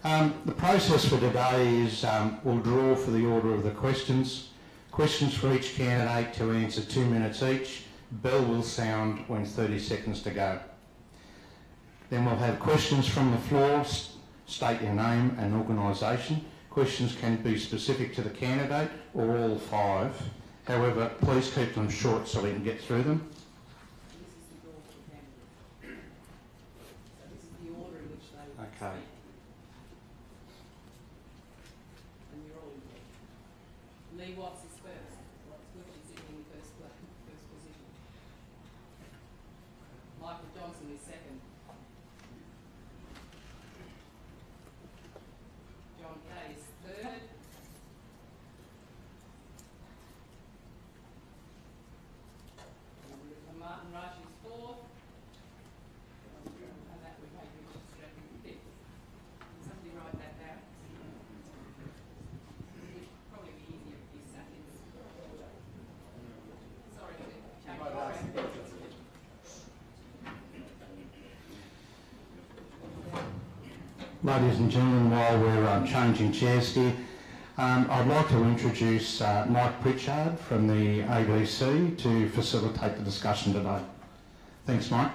The process for today is we'll draw for the order of the questions. Questions for each candidate to answer 2 minutes each. Bell will sound when 30 seconds to go. Then we'll have questions from the floor. State your name and organisation. Questions can be specific to the candidate or all 5. However, please keep them short so we can get through them. Okay. And you're all involved. Lee Watts is first. Watts is sitting in first position. Michael Johnsen is second. John Kaye is third. And Martin Rush is fourth. And that would make Richard Stretton fifth. Can somebody write that down? It'd probably be easier if you sat in. Sorry to change around. Ladies and gentlemen, while we're changing chairs here, I'd like to introduce Mike Pritchard from the ABC to facilitate the discussion today. Thanks, Mike.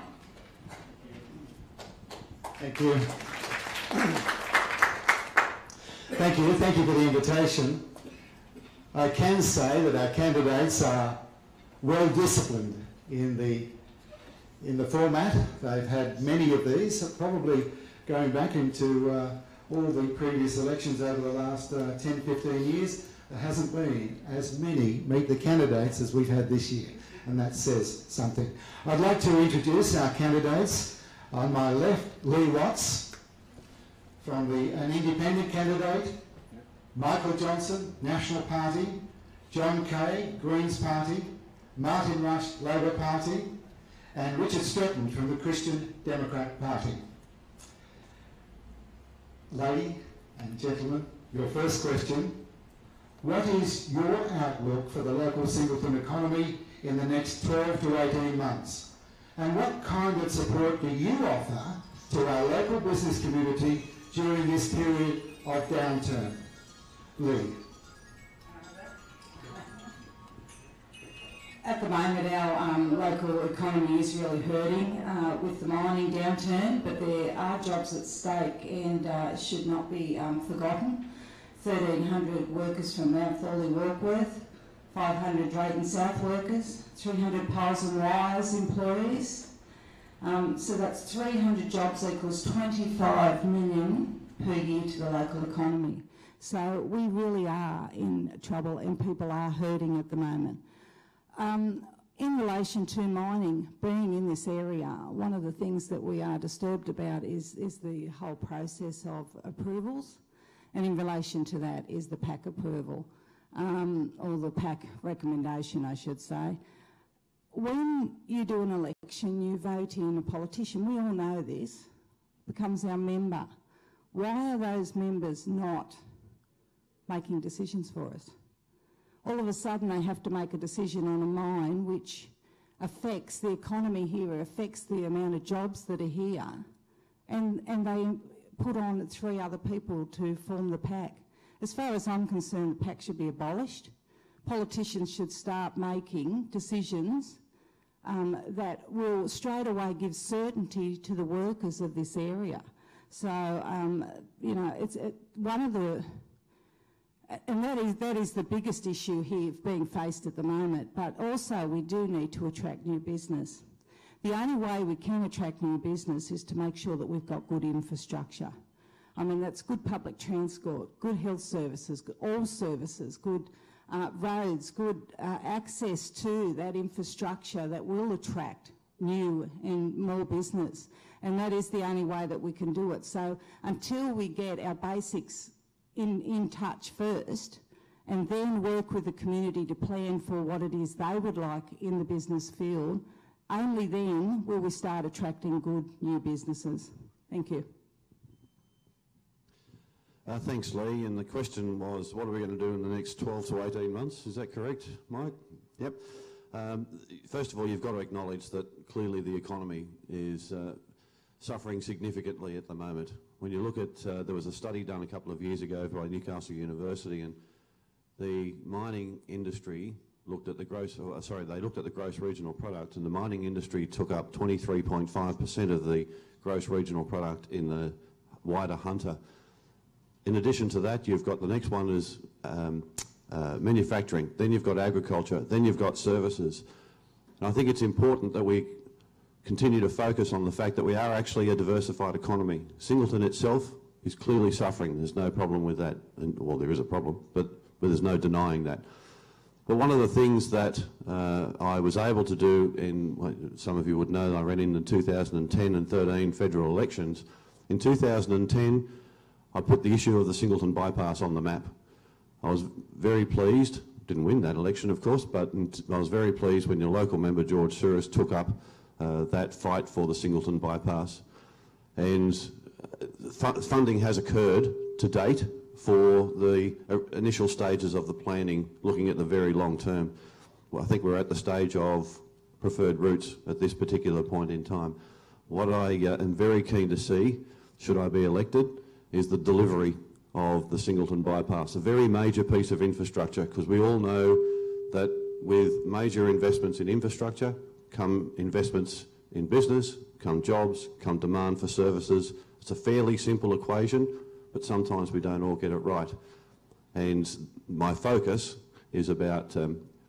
Thank you. Thank you for the invitation. I can say that our candidates are well disciplined in the format. They've had many of these, probably going back into all the previous elections over the last 10-15 years. There hasn't been as many Meet the Candidates as we've had this year, and that says something. I'd like to introduce our candidates. On my left, Lee Watts, from an independent candidate, Michael Johnsen, National Party, John Kaye, Greens Party, Martin Rush, Labor Party, and Richard Stretton from the Christian Democrat Party. Lady and gentlemen, your first question. What is your outlook for the local Singleton economy in the next 12 to 18 months? And what kind of support do you offer to our local business community during this period of downturn? Lee. At the moment, our local economy is really hurting with the mining downturn, but there are jobs at stake and should not be forgotten. 1,300 workers from Mount Thorley Warkworth, 500 Drayton South workers, 300 Piles and Wires employees. So that's 300 jobs equals 25 million per year to the local economy. So we really are in trouble and people are hurting at the moment. In relation to mining, being in this area, one of the things that we are disturbed about is the whole process of approvals, and in relation to that is the PAC approval, or the PAC recommendation, I should say. When you do an election, you vote in a politician. We all know this, becomes our member. Why are those members not making decisions for us? All of a sudden they have to make a decision on a mine which affects the economy here, affects the amount of jobs that are here, and they put on 3 other people to form the PAC. As far as I'm concerned, the PAC should be abolished. Politicians should start making decisions that will straight away give certainty to the workers of this area. So, you know, it's one of the... And that is the biggest issue here being faced at the moment, but also we do need to attract new business. The only way we can attract new business is to make sure that we've got good infrastructure. I mean, that's good public transport, good health services, all services, good roads, good access to that infrastructure that will attract new and more business. And that is the only way that we can do it. So until we get our basics in touch first, and then work with the community to plan for what it is they would like in the business field, only then will we start attracting good new businesses. Thank you. Thanks, Lee. And the question was, what are we going to do in the next 12 to 18 months? Is that correct, Mike? Yep. First of all, you've got to acknowledge that clearly the economy is suffering significantly at the moment. When you look at, there was a study done a couple of years ago by Newcastle University, and the mining industry looked at the gross, they looked at the gross regional product, and the mining industry took up 23.5% of the gross regional product in the wider Hunter. In addition to that, you've got the next one is manufacturing, then you've got agriculture, then you've got services. And I think it's important that we continue to focus on the fact that we are actually a diversified economy. Singleton itself is clearly suffering. There's no problem with that. And, well, there is a problem, but there's no denying that. But one of the things that I was able to do in, some of you would know, I ran in the 2010 and 13 federal elections. In 2010, I put the issue of the Singleton bypass on the map. I was very pleased, didn't win that election of course, but I was very pleased when your local member George Souris took up that fight for the Singleton bypass. And funding has occurred to date for the initial stages of the planning, looking at the very long term. Well, I think we're at the stage of preferred routes at this particular point in time. What I am very keen to see, should I be elected, is the delivery of the Singleton bypass, a very major piece of infrastructure, because we all know that with major investments in infrastructure come investments in business, come jobs, come demand for services. It's a fairly simple equation, but sometimes we don't all get it right. And my focus is about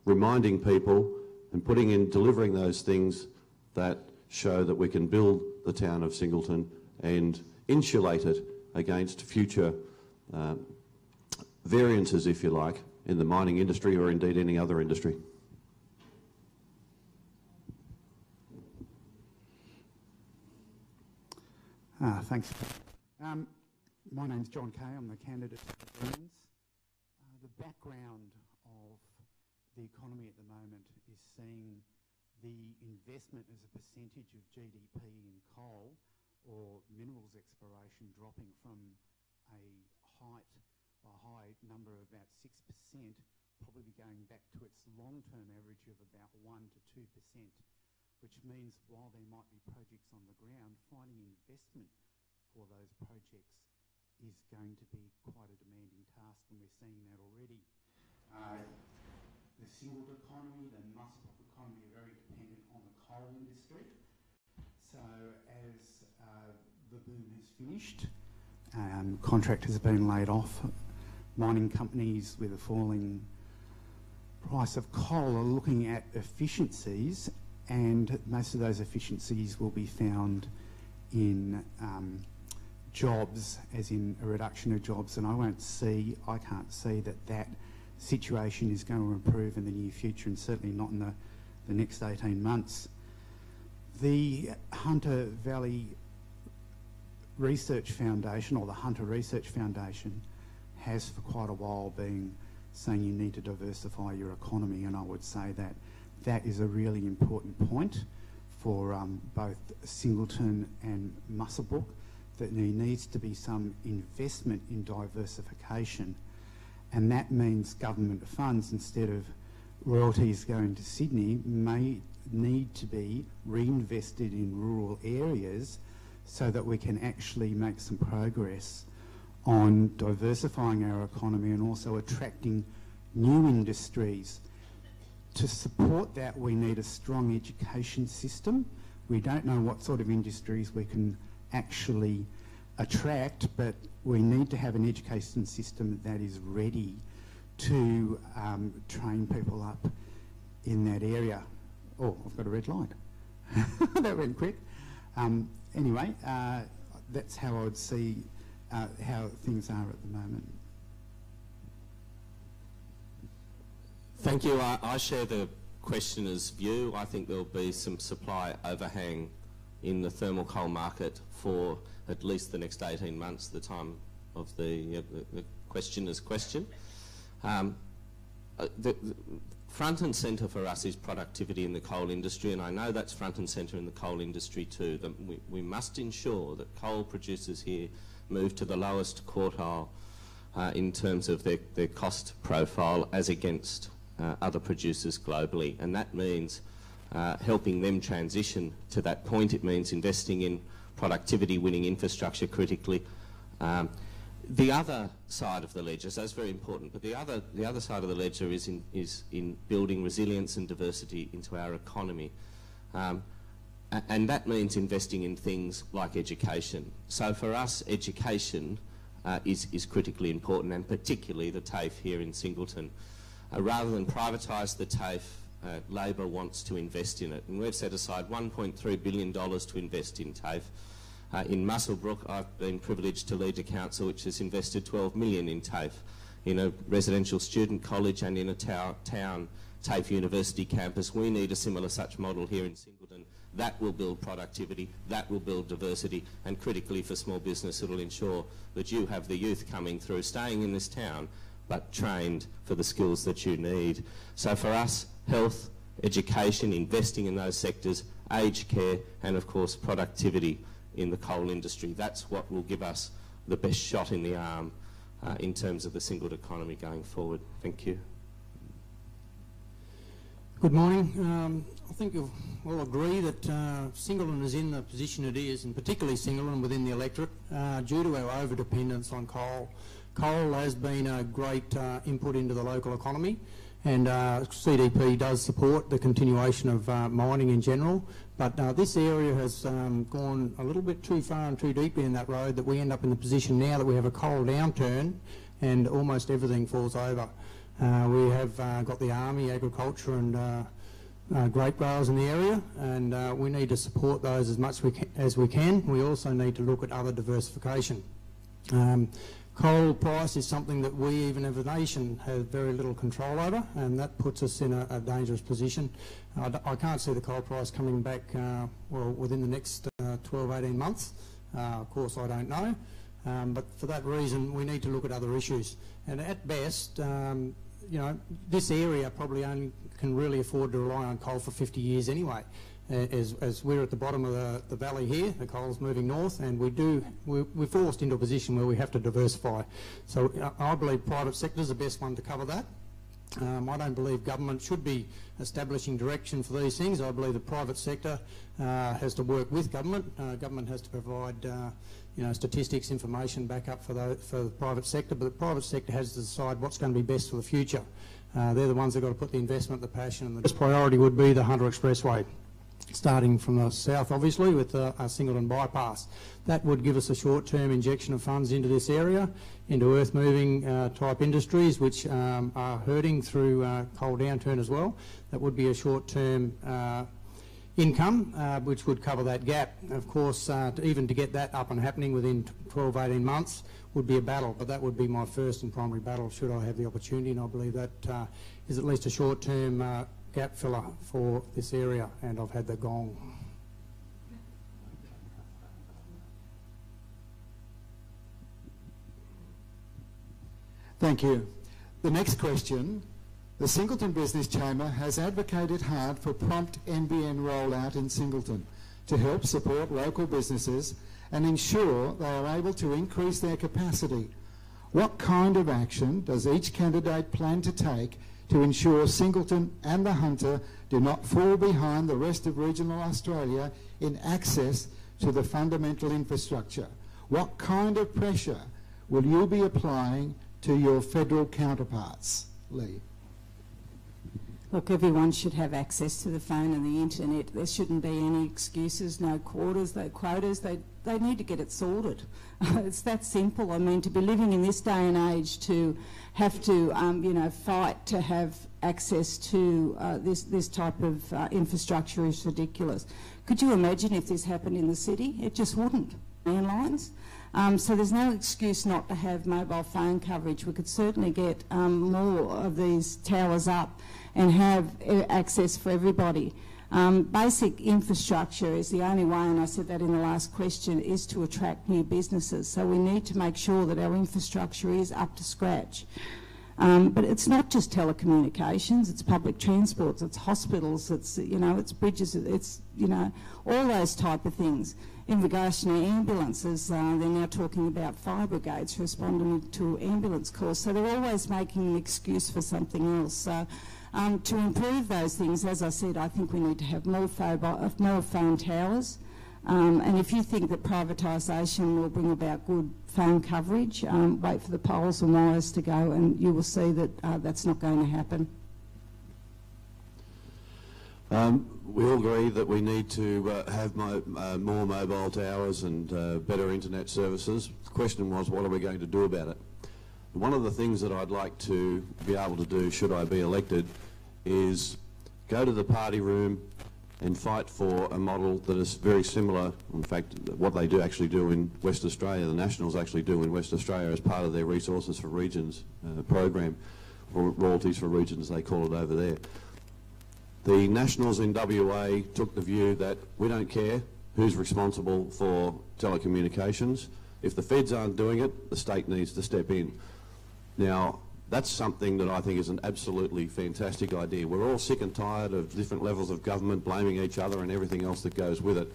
reminding people and delivering those things that show that we can build the town of Singleton and insulate it against future variances, if you like, in the mining industry or indeed any other industry. Thanks. My name's John Kaye. I'm the candidate for the Greens. The background of the economy at the moment is seeing the investment as a percentage of GDP in coal or minerals exploration dropping from a high number of about 6%, probably going back to its long-term average of about 1 to 2%, which means while there might be projects on the ground, finding investment for those projects is going to be quite a demanding task, and we're seeing that already. The Singleton economy, the Muswellbrook economy are very dependent on the coal industry. So as the boom has finished, contractors have been laid off, mining companies with a falling price of coal are looking at efficiencies, and most of those efficiencies will be found in jobs, as in a reduction of jobs, and I can't see that situation is going to improve in the near future, and certainly not in the next 18 months. The Hunter Valley Research Foundation, or the Hunter Research Foundation, has for quite a while been saying you need to diversify your economy, and I would say that is a really important point for both Singleton and Muswellbrook, that there needs to be some investment in diversification, and that means government funds, instead of royalties going to Sydney, may need to be reinvested in rural areas so that we can actually make some progress on diversifying our economy and also attracting new industries. To support that, we need a strong education system. We don't know what sort of industries we can actually attract, but we need to have an education system that is ready to train people up in that area. Oh, I've got a red light. That went quick. Anyway, that's how I would see how things are at the moment. Thank you. I share the questioner's view. I think there'll be some supply overhang in the thermal coal market for at least the next 18 months, the time of the questioner's question. The front and centre for us is productivity in the coal industry, and I know that's front and centre in the coal industry too. That we must ensure that coal producers here move to the lowest quartile in terms of their cost profile as against other producers globally, and that means helping them transition to that point. It means investing in productivity, winning infrastructure critically. The other side of the ledger, so that's very important, but the other side of the ledger is in building resilience and diversity into our economy. And that means investing in things like education. So for us, education is critically important, and particularly the TAFE here in Singleton. Rather than privatise the TAFE, Labor wants to invest in it, and we've set aside $1.3 billion to invest in TAFE. In Muswellbrook, I've been privileged to lead a council which has invested $12 million in TAFE, in a residential student college and in a town TAFE University campus. We need a similar such model here in Singleton. That will build productivity, that will build diversity, and critically for small business, it'll ensure that you have the youth coming through, staying in this town, but trained for the skills that you need. So for us, health, education, investing in those sectors, aged care, and of course productivity in the coal industry. That's what will give us the best shot in the arm in terms of the Singleton economy going forward. Thank you. Good morning. I think you'll all agree that Singleton is in the position it is, and particularly Singleton within the electorate, due to our over-dependence on coal. Coal has been a great input into the local economy, and CDP does support the continuation of mining in general, but this area has gone a little bit too far and too deeply in that road that we end up in the position now that we have a coal downturn and almost everything falls over. We have got the army, agriculture and grape growers in the area, and we need to support those as much as we can. We also need to look at other diversification. Coal price is something that we, even as a nation, have very little control over, and that puts us in a dangerous position. I can't see the coal price coming back well within the next 12-18 months. Of course, I don't know, but for that reason, we need to look at other issues. And at best, you know, this area probably only can really afford to rely on coal for 50 years anyway. As we're at the bottom of the valley here, the coal's moving north, and we're forced into a position where we have to diversify. So I believe private sector is the best one to cover that. I don't believe government should be establishing direction for these things. I believe the private sector has to work with government. Government has to provide you know, statistics, information back up for the private sector, but the private sector has to decide what's going to be best for the future. They're the ones that have got to put the investment, the passion, and the first priority would be the Hunter Expressway, starting from the south, obviously, with a Singleton bypass. That would give us a short-term injection of funds into this area, into earth-moving type industries, which are hurting through coal downturn as well. That would be a short-term income, which would cover that gap. Of course, even to get that up and happening within 12-18 months would be a battle, but that would be my first and primary battle should I have the opportunity, and I believe that is at least a short-term gap filler for this area, and I've had the gong. Thank you. The next question. The Singleton Business Chamber has advocated hard for prompt NBN rollout in Singleton to help support local businesses and ensure they are able to increase their capacity. What kind of action does each candidate plan to take to ensure Singleton and the Hunter do not fall behind the rest of regional Australia in access to the fundamental infrastructure? What kind of pressure will you be applying to your federal counterparts? Lee. Look, everyone should have access to the phone and the internet. There shouldn't be any excuses, no quotas. They need to get it sorted. It's that simple. I mean, to be living in this day and age, to have to, you know, fight to have access to this type of infrastructure is ridiculous. Could you imagine if this happened in the city? It just wouldn't. Landlines. So there's no excuse not to have mobile phone coverage. We could certainly get more of these towers up and have access for everybody. Basic infrastructure is the only way, and I said that in the last question, is to attract new businesses. So we need to make sure that our infrastructure is up to scratch. But it's not just telecommunications, it's public transports, it's hospitals, it's, you know, it's bridges, it's, you know, all those type of things. In regards to ambulances, they're now talking about fire brigades responding to ambulance calls. So they're always making an excuse for something else. So to improve those things, as I said, I think we need to have more phone towers. And if you think that privatisation will bring about good phone coverage, wait for the poles and wires to go and you will see that that's not going to happen. We all agree that we need to have more mobile towers and better internet services. The question was, what are we going to do about it? One of the things that I'd like to be able to do, should I be elected, is go to the party room and fight for a model that is very similar, in fact, what they actually do in West Australia, the Nationals actually do in West Australia as part of their Resources for Regions program, or Royalties for Regions, they call it over there. The Nationals in WA took the view that we don't care who's responsible for telecommunications. If the feds aren't doing it, the state needs to step in. Now, that's something that I think is an absolutely fantastic idea. We're all sick and tired of different levels of government blaming each other and everything else that goes with it.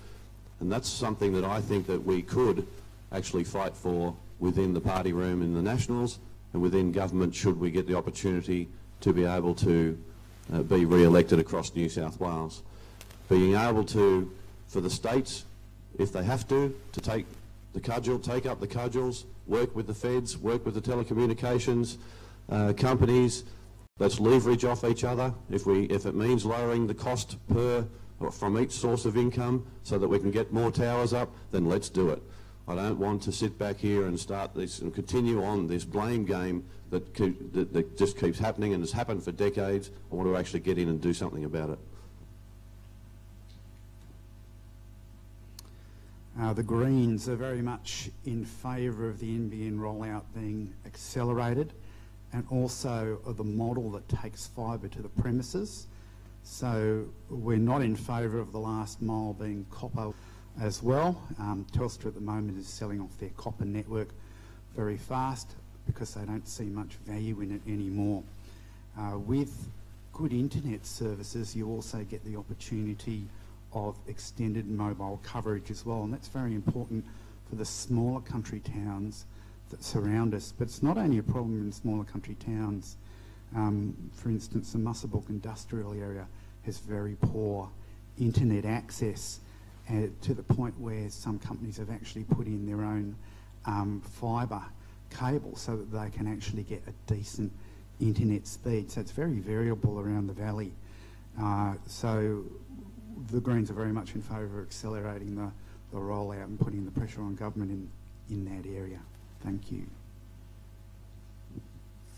And that's something that I think that we could actually fight for within the party room in the Nationals and within government, should we get the opportunity to be able to be re-elected across New South Wales. Being able to, for the states, if they have to take the cudgel, take up the cudgels, work with the feds, work with the telecommunications companies. Let's leverage off each other. If it means lowering the cost per or from each source of income so that we can get more towers up, then let's do it. I don't want to sit back here and start this and continue on this blame game that just keeps happening and has happened for decades. I want to actually get in and do something about it. The Greens are very much in favour of the NBN rollout being accelerated, and also of the model that takes fibre to the premises. So we're not in favour of the last mile being copper as well. Telstra at the moment is selling off their copper network very fast because they don't see much value in it anymore. With good internet services, you also get the opportunity of extended mobile coverage as well, and that's very important for the smaller country towns that surround us. But it's not only a problem in smaller country towns. For instance, the Muswellbrook industrial area has very poor internet access, to the point where some companies have actually put in their own fibre cable so that they can actually get a decent internet speed. So it's very variable around the valley. So the Greens are very much in favour of accelerating the rollout and putting the pressure on government in that area. Thank you.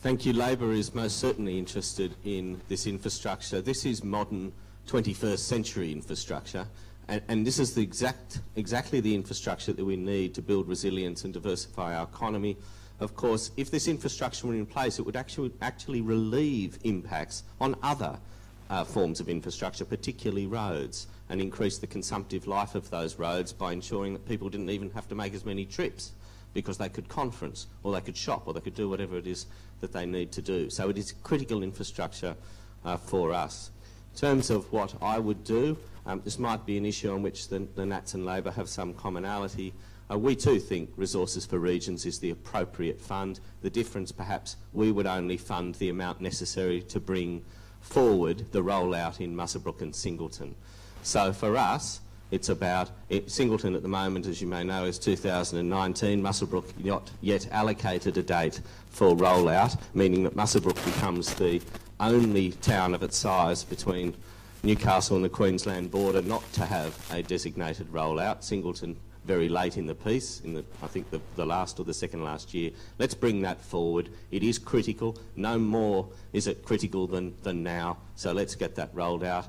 Thank you. Labor is most certainly interested in this infrastructure. This is modern 21st century infrastructure, and this is exactly the infrastructure that we need to build resilience and diversify our economy. Of course, if this infrastructure were in place, it would actually relieve impacts on other forms of infrastructure, particularly roads, and increase the consumptive life of those roads by ensuring that people didn't even have to make as many trips, because they could conference, or they could shop, or they could do whatever it is that they need to do. So it is critical infrastructure for us. In terms of what I would do, this might be an issue on which the Nats and Labor have some commonality. We too think Resources for Regions is the appropriate fund. The difference, perhaps, we would only fund the amount necessary to bring forward the rollout in Muswellbrook and Singleton. So for us, it's about Singleton at the moment, as you may know, is 2019. Muswellbrook not yet allocated a date for rollout, meaning that Muswellbrook becomes the only town of its size between Newcastle and the Queensland border not to have a designated rollout. Singleton very late in the piece, I think the last or the second last year. Let's bring that forward. It is critical. No more is it critical than now. So let's get that rolled out.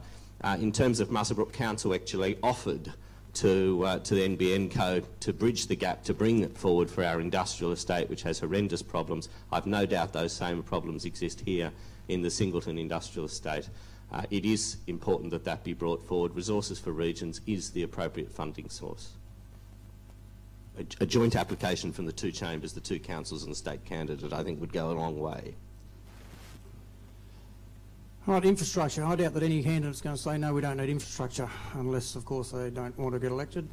In terms of Muswellbrook, Council actually offered to the NBN code to bridge the gap, to bring it forward for our industrial estate, which has horrendous problems. I've no doubt those same problems exist here in the Singleton industrial estate. It is important that that be brought forward. Resources for Regions is the appropriate funding source. A joint application from the two chambers, the two councils and the state candidate, I think would go a long way. Right, infrastructure. I doubt that any candidate's going to say, no, we don't need infrastructure, unless, of course, they don't want to get elected.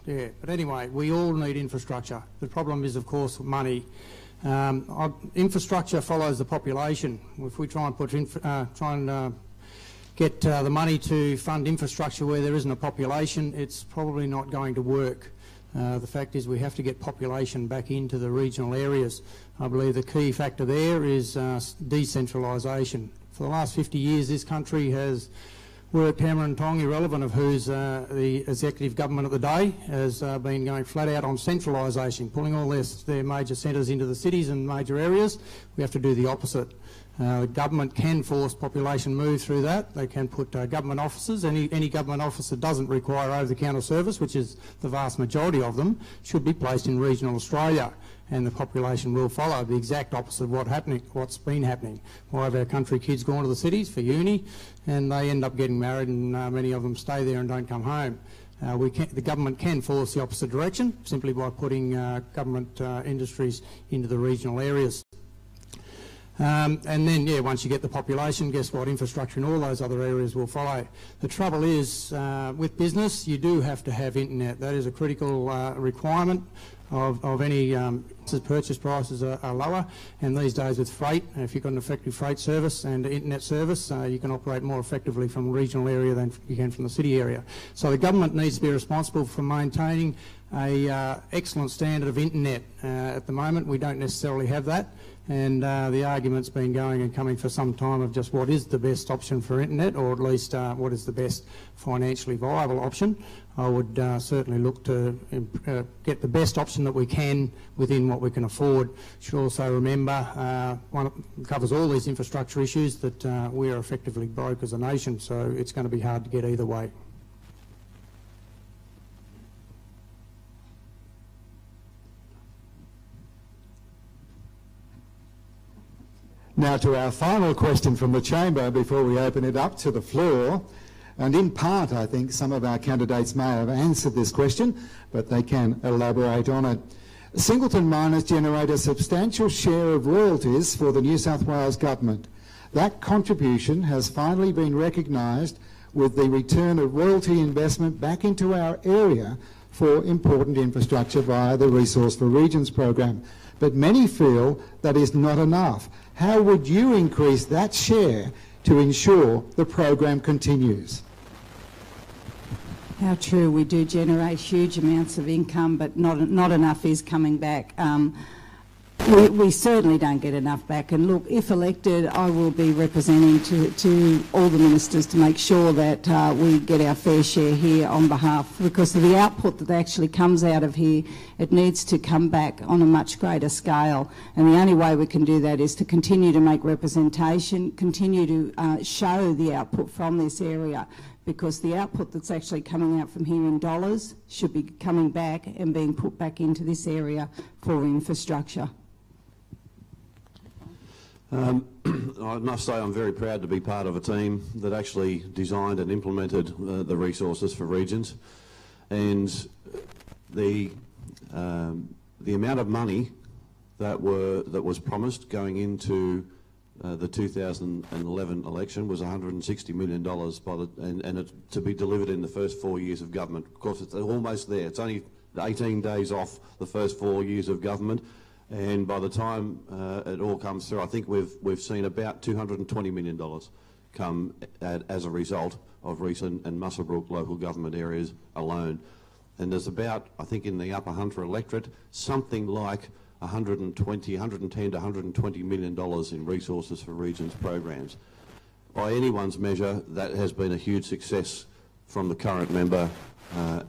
Yeah. But anyway, we all need infrastructure. The problem is, of course, money. Infrastructure follows the population. If we try and get the money to fund infrastructure where there isn't a population, it's probably not going to work. The fact is we have to get population back into the regional areas. I believe the key factor there is decentralisation. For the last 50 years this country has worked hammer and tong, irrelevant of who's the executive government of the day, has been going flat out on centralisation, pulling all their major centres into the cities and major areas. We have to do the opposite. The government can force population move through that. They can put government offices. Any government office that doesn't require over-the-counter service, which is the vast majority of them, should be placed in regional Australia, and the population will follow. The exact opposite of what's been happening. Why have our country kids gone to the cities for uni, and they end up getting married, and many of them stay there and don't come home. The government can force the opposite direction simply by putting government industries into the regional areas. And then, yeah, once you get the population, guess what? Infrastructure in all those other areas will follow. The trouble is, with business, you do have to have internet. That is a critical requirement of any purchase prices are lower, and these days with freight, if you've got an effective freight service and internet service, you can operate more effectively from a regional area than you can from the city area. So the government needs to be responsible for maintaining a excellent standard of internet. At the moment we don't necessarily have that, and the argument's been going and coming for some time of just what is the best option for internet, or at least what is the best financially viable option. I would certainly look to get the best option that we can within what we can afford. Should also remember, one covers all these infrastructure issues, that we are effectively broke as a nation, so it's going to be hard to get either way. Now to our final question from the chamber before we open it up to the floor. And in part, I think some of our candidates may have answered this question, but they can elaborate on it. Singleton miners generate a substantial share of royalties for the New South Wales government. That contribution has finally been recognised with the return of royalty investment back into our area for important infrastructure via the Resource for Regions program. But many feel that is not enough. How would you increase that share to ensure the program continues? How true. We do generate huge amounts of income, but not enough is coming back. We certainly don't get enough back. And look, if elected, I will be representing to all the ministers to make sure that we get our fair share here on behalf, because of the output that actually comes out of here, it needs to come back on a much greater scale. And the only way we can do that is to continue to make representation, continue to show the output from this area, because the output that's actually coming out from here in dollars should be coming back and being put back into this area for infrastructure. I must say I'm very proud to be part of a team that actually designed and implemented the Resources for Regions, and the amount of money that was promised going into the 2011 election was $160 million to be delivered in the first 4 years of government. Of course, it's almost there. It's only 18 days off the first 4 years of government. And by the time it all comes through, I think we've seen about $220 million come as a result of Drayson and Muswellbrook local government areas alone. And there's about, I think in the Upper Hunter electorate, something like $110 to $120 million in Resources for Regions programs. By anyone's measure, that has been a huge success from the current member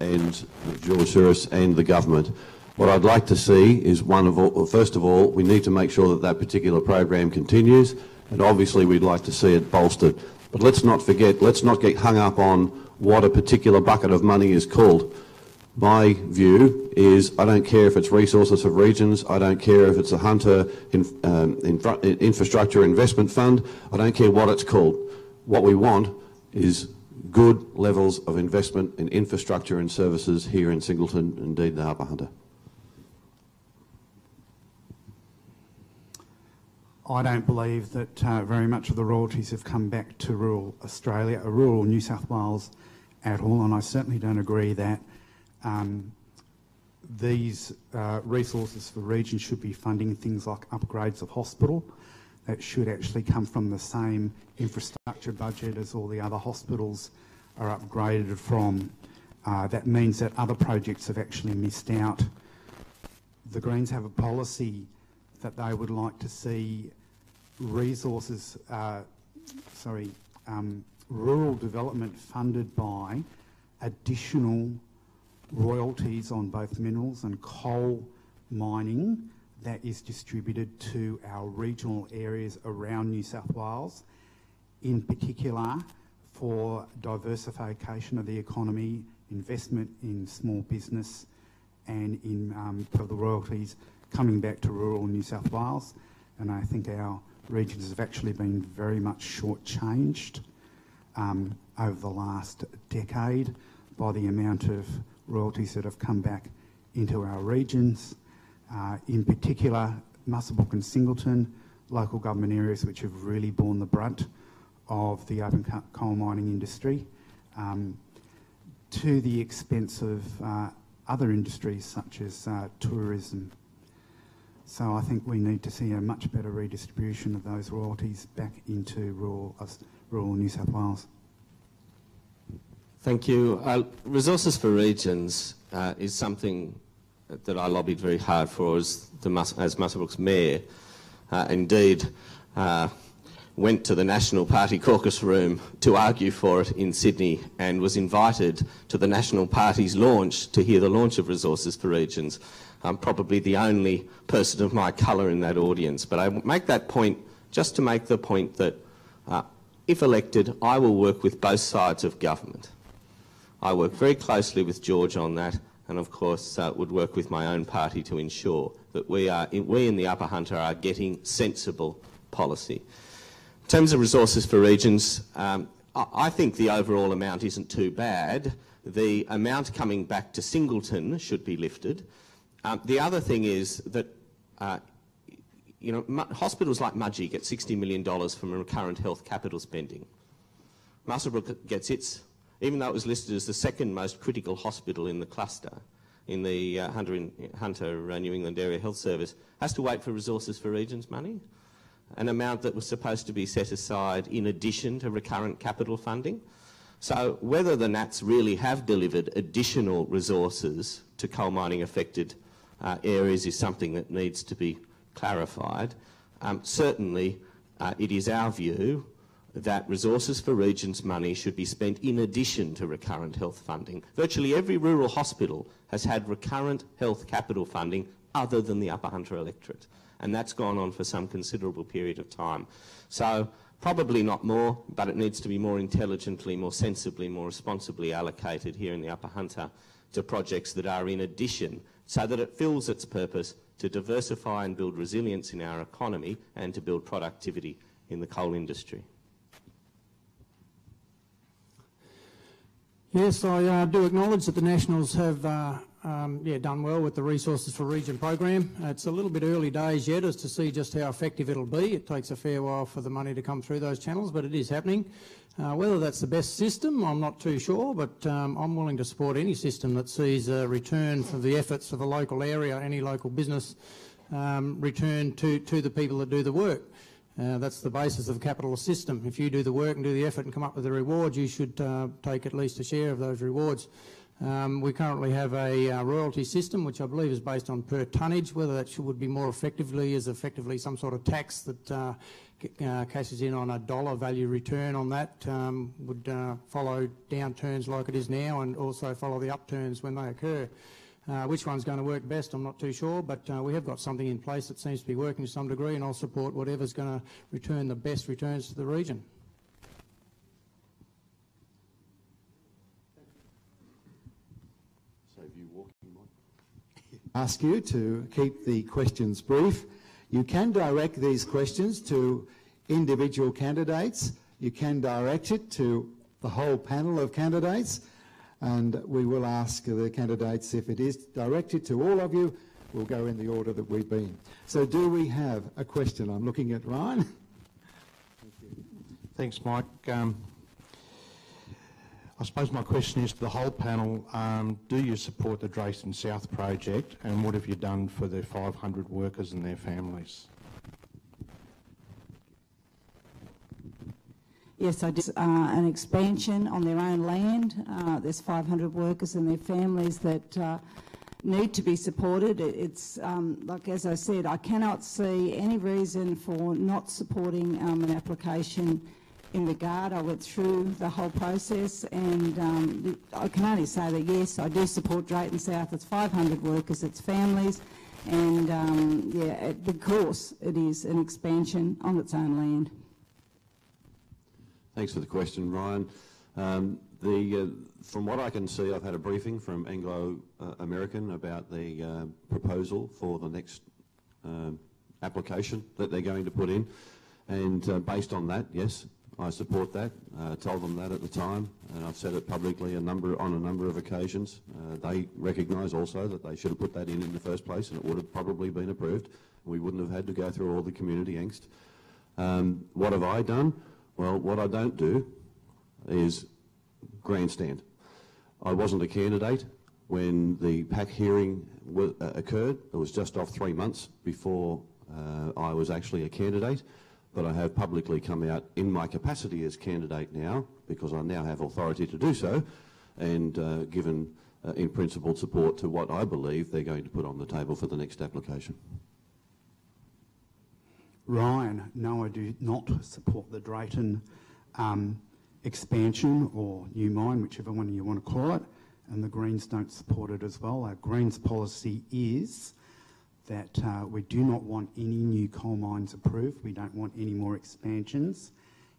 and George Souris and the government. What I'd like to see is, first of all, we need to make sure that that particular program continues, and obviously we'd like to see it bolstered. But let's not forget, let's not get hung up on what a particular bucket of money is called. My view is, I don't care if it's Resources for Regions, I don't care if it's a Hunter Infrastructure Investment Fund, I don't care what it's called. What we want is good levels of investment in infrastructure and services here in Singleton, indeed the Upper Hunter. I don't believe that very much of the royalties have come back to rural Australia, rural New South Wales at all, and I certainly don't agree that these resources for regions should be funding things like upgrades of hospital. that should actually come from the same infrastructure budget as all the other hospitals are upgraded from. That means that other projects have actually missed out. The Greens have a policy that they would like to see resources, rural development funded by additional royalties on both minerals and coal mining that is distributed to our regional areas around New South Wales, in particular for diversification of the economy, investment in small business, and in for the royalties coming back to rural New South Wales. And I think our regions have actually been very much shortchanged over the last decade by the amount of royalties that have come back into our regions. In particular, Muswellbrook and Singleton, local government areas which have really borne the brunt of the open coal mining industry, to the expense of other industries such as tourism. So I think we need to see a much better redistribution of those royalties back into rural New South Wales. Thank you. Resources for Regions is something that I lobbied very hard for as Muswellbrook's mayor. Indeed, went to the National Party caucus room to argue for it in Sydney and was invited to the National Party's launch to hear the launch of Resources for Regions. I'm probably the only person of my colour in that audience, but I make that point just to make the point that if elected, I will work with both sides of government. I work very closely with George on that, and of course would work with my own party to ensure that we in the Upper Hunter are getting sensible policy. In terms of Resources for Regions, I think the overall amount isn't too bad. The amount coming back to Singleton should be lifted. The other thing is that hospitals like Mudgee get $60 million from recurrent health capital spending. Muswellbrook gets its, even though it was listed as the second most critical hospital in the cluster, in the Hunter New England Area Health Service, has to wait for Resources for Regions money, an amount that was supposed to be set aside in addition to recurrent capital funding. So whether the Nats really have delivered additional resources to coal mining affected areas is something that needs to be clarified. Certainly, it is our view that Resources for Regions money should be spent in addition to recurrent health funding. Virtually every rural hospital has had recurrent health capital funding other than the Upper Hunter electorate, and that's gone on for some considerable period of time. So probably not more, but it needs to be more intelligently, more sensibly, more responsibly allocated here in the Upper Hunter to projects that are in addition, so that it fills its purpose to diversify and build resilience in our economy and to build productivity in the coal industry. Yes, I do acknowledge that the Nationals have done well with the Resources for Region program. It's a little bit early days yet as to see just how effective it'll be. It takes a fair while for the money to come through those channels, but it is happening. Whether that's the best system, I'm not too sure, but I'm willing to support any system that sees a return for the efforts of a local area, any local business, return to the people that do the work. That's the basis of a capitalist system. If you do the work and do the effort and come up with the rewards, you should take at least a share of those rewards. We currently have a royalty system, which I believe is based on per tonnage. Whether that would be more effectively some sort of tax that cashes in on a dollar value return on that, would follow downturns like it is now and also follow the upturns when they occur. Which one's going to work best, I'm not too sure, but we have got something in place that seems to be working to some degree, and I'll support whatever's going to return the best returns to the region. Ask you to keep the questions brief. You can direct these questions to individual candidates. You can direct it to the whole panel of candidates, and we will ask the candidates if it is directed to all of you. We'll go in the order that we've been. So do we have a question? I'm looking at Ryan. Thank you. Thanks, Mike. I suppose my question is to the whole panel, do you support the Drayson South project, and what have you done for the 500 workers and their families? Yes, I did an expansion on their own land. There's 500 workers and their families that need to be supported. It's like, as I said, I cannot see any reason for not supporting an application in regard. I went through the whole process, and I can only say that yes, I do support Drayton South. It's 500 workers, it's families, and yeah, because it is an expansion on its own land. Thanks for the question, Ryan. From what I can see, I've had a briefing from Anglo American about the proposal for the next application that they're going to put in, and based on that, yes, I support that. Told them that at the time, and I've said it publicly on a number of occasions. They recognise also that they should have put that in the first place, and it would have probably been approved. We wouldn't have had to go through all the community angst. What have I done? Well, what I don't do is grandstand. I wasn't a candidate when the PAC hearing occurred. It was just off 3 months before I was actually a candidate, but I have publicly come out in my capacity as candidate now, because I now have authority to do so, and given in principle support to what I believe they're going to put on the table for the next application. Ryan, no, I do not support the Drayton expansion or new mine, whichever one you want to call it, and the Greens don't support it as well. Our Greens policy is that we do not want any new coal mines approved. We don't want any more expansions.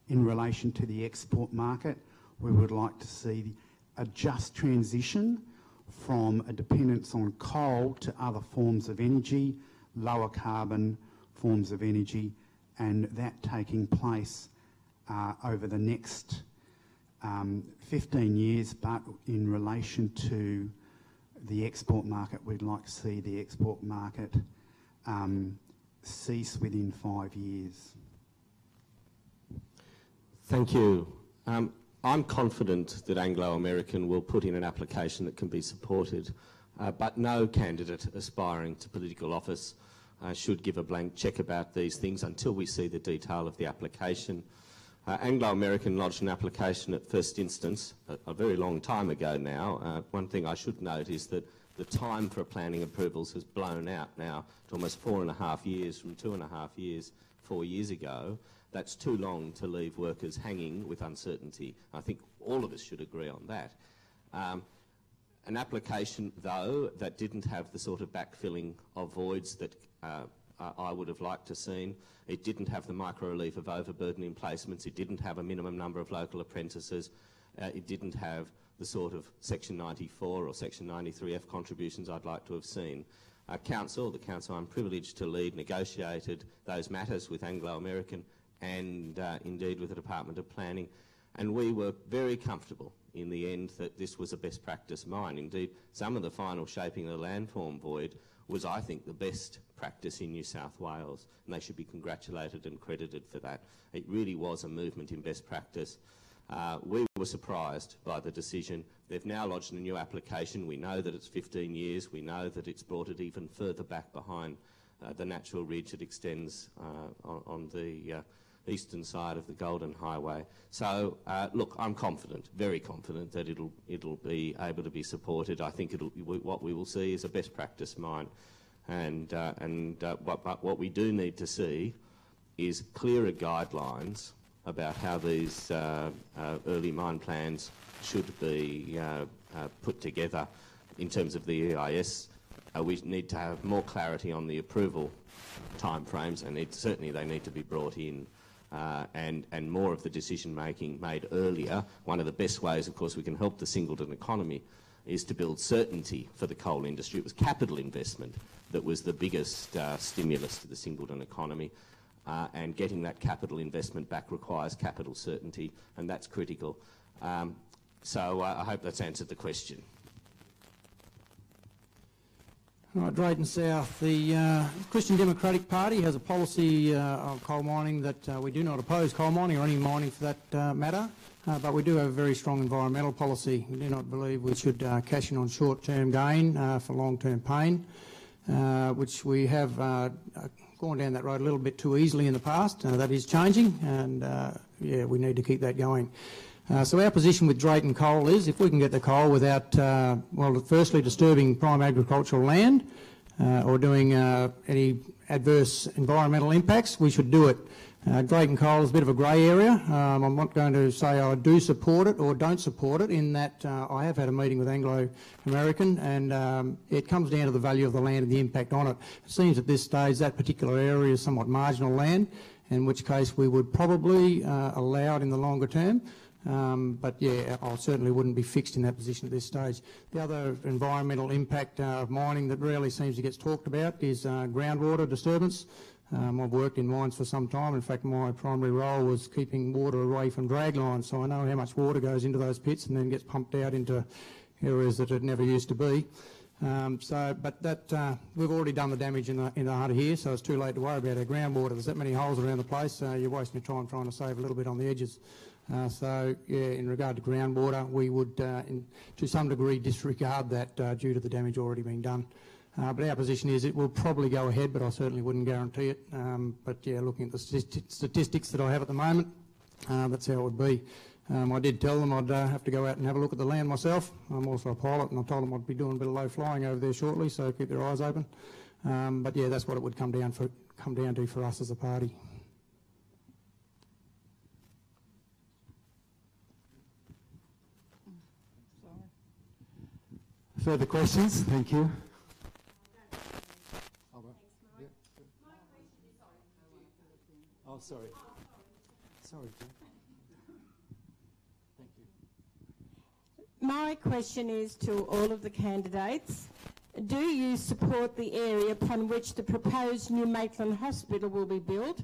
In relation to the export market, we would like to see a just transition from a dependence on coal to other forms of energy, lower carbon forms of energy, and that taking place over the next 15 years. But in relation to the export market, we'd like to see the export market cease within 5 years. Thank you. I'm confident that Anglo American will put in an application that can be supported, but no candidate aspiring to political office should give a blank cheque about these things until we see the detail of the application. Anglo American lodged an application at first instance a very long time ago now. One thing I should note is that the time for planning approvals has blown out now to almost 4.5 years from 2.5 years 4 years ago. That's too long to leave workers hanging with uncertainty. I think all of us should agree on that. An application, though, that didn't have the sort of backfilling of voids that I would have liked to have seen. It didn't have the micro-relief of overburden in placements. It didn't have a minimum number of local apprentices. It didn't have the sort of Section 94 or Section 93F contributions I'd like to have seen. The council I'm privileged to lead, negotiated those matters with Anglo American and indeed with the Department of Planning, and we were very comfortable in the end that this was a best practice mine. Indeed, some of the final shaping of the landform void was, I think, the best practice in New South Wales, and they should be congratulated and credited for that. It really was a movement in best practice. We were surprised by the decision. They've now lodged a new application. We know that it's 15 years. We know that it's brought it even further back behind the natural ridge that extends on the eastern side of the Golden Highway. So, look, I'm confident, very confident, that it'll be able to be supported. I think what we will see is a best practice mine, and what we do need to see is clearer guidelines about how these early mine plans should be put together in terms of the EIS. We need to have more clarity on the approval timeframes, and certainly they need to be brought in. And more of the decision making made earlier. One of the best ways, of course, we can help the Singleton economy is to build certainty for the coal industry. It was capital investment that was the biggest stimulus to the Singleton economy, and getting that capital investment back requires capital certainty, and that's critical. So I hope that's answered the question. Right, Drayton South. The Christian Democratic Party has a policy on coal mining that we do not oppose coal mining or any mining for that matter, but we do have a very strong environmental policy. We do not believe we should cash in on short-term gain for long-term pain, which we have gone down that road a little bit too easily in the past. That is changing, and yeah, we need to keep that going. So our position with Drayton coal is, if we can get the coal without, well, firstly disturbing prime agricultural land or doing any adverse environmental impacts, we should do it. Drayton coal is a bit of a grey area. I'm not going to say I do support it or don't support it, in that I have had a meeting with Anglo American, and it comes down to the value of the land and the impact on it. It seems at this stage that particular area is somewhat marginal land, in which case we would probably allow it in the longer term. But yeah, I certainly wouldn't be fixed in that position at this stage. The other environmental impact of mining that rarely seems to get talked about is groundwater disturbance. I've worked in mines for some time. In fact, my primary role was keeping water away from drag lines, so I know how much water goes into those pits and then gets pumped out into areas that it never used to be. But that we've already done the damage in the Hunter here, so it's too late to worry about our groundwater. There's that many holes around the place, you're wasting your time trying to save a little bit on the edges. So yeah, in regard to groundwater, we would to some degree disregard that due to the damage already being done. But our position is it will probably go ahead, but I certainly wouldn't guarantee it. But yeah, looking at the statistics that I have at the moment, that's how it would be. I did tell them I'd have to go out and have a look at the land myself. I'm also a pilot, and I told them I'd be doing a bit of low flying over there shortly, so keep their eyes open. But yeah, that's what it would come down to for us as a party. Further questions? Thank you. Oh, sorry. Sorry, Jim. Thank you. My question is to all of the candidates. Do you support the area upon which the proposed new Maitland Hospital will be built,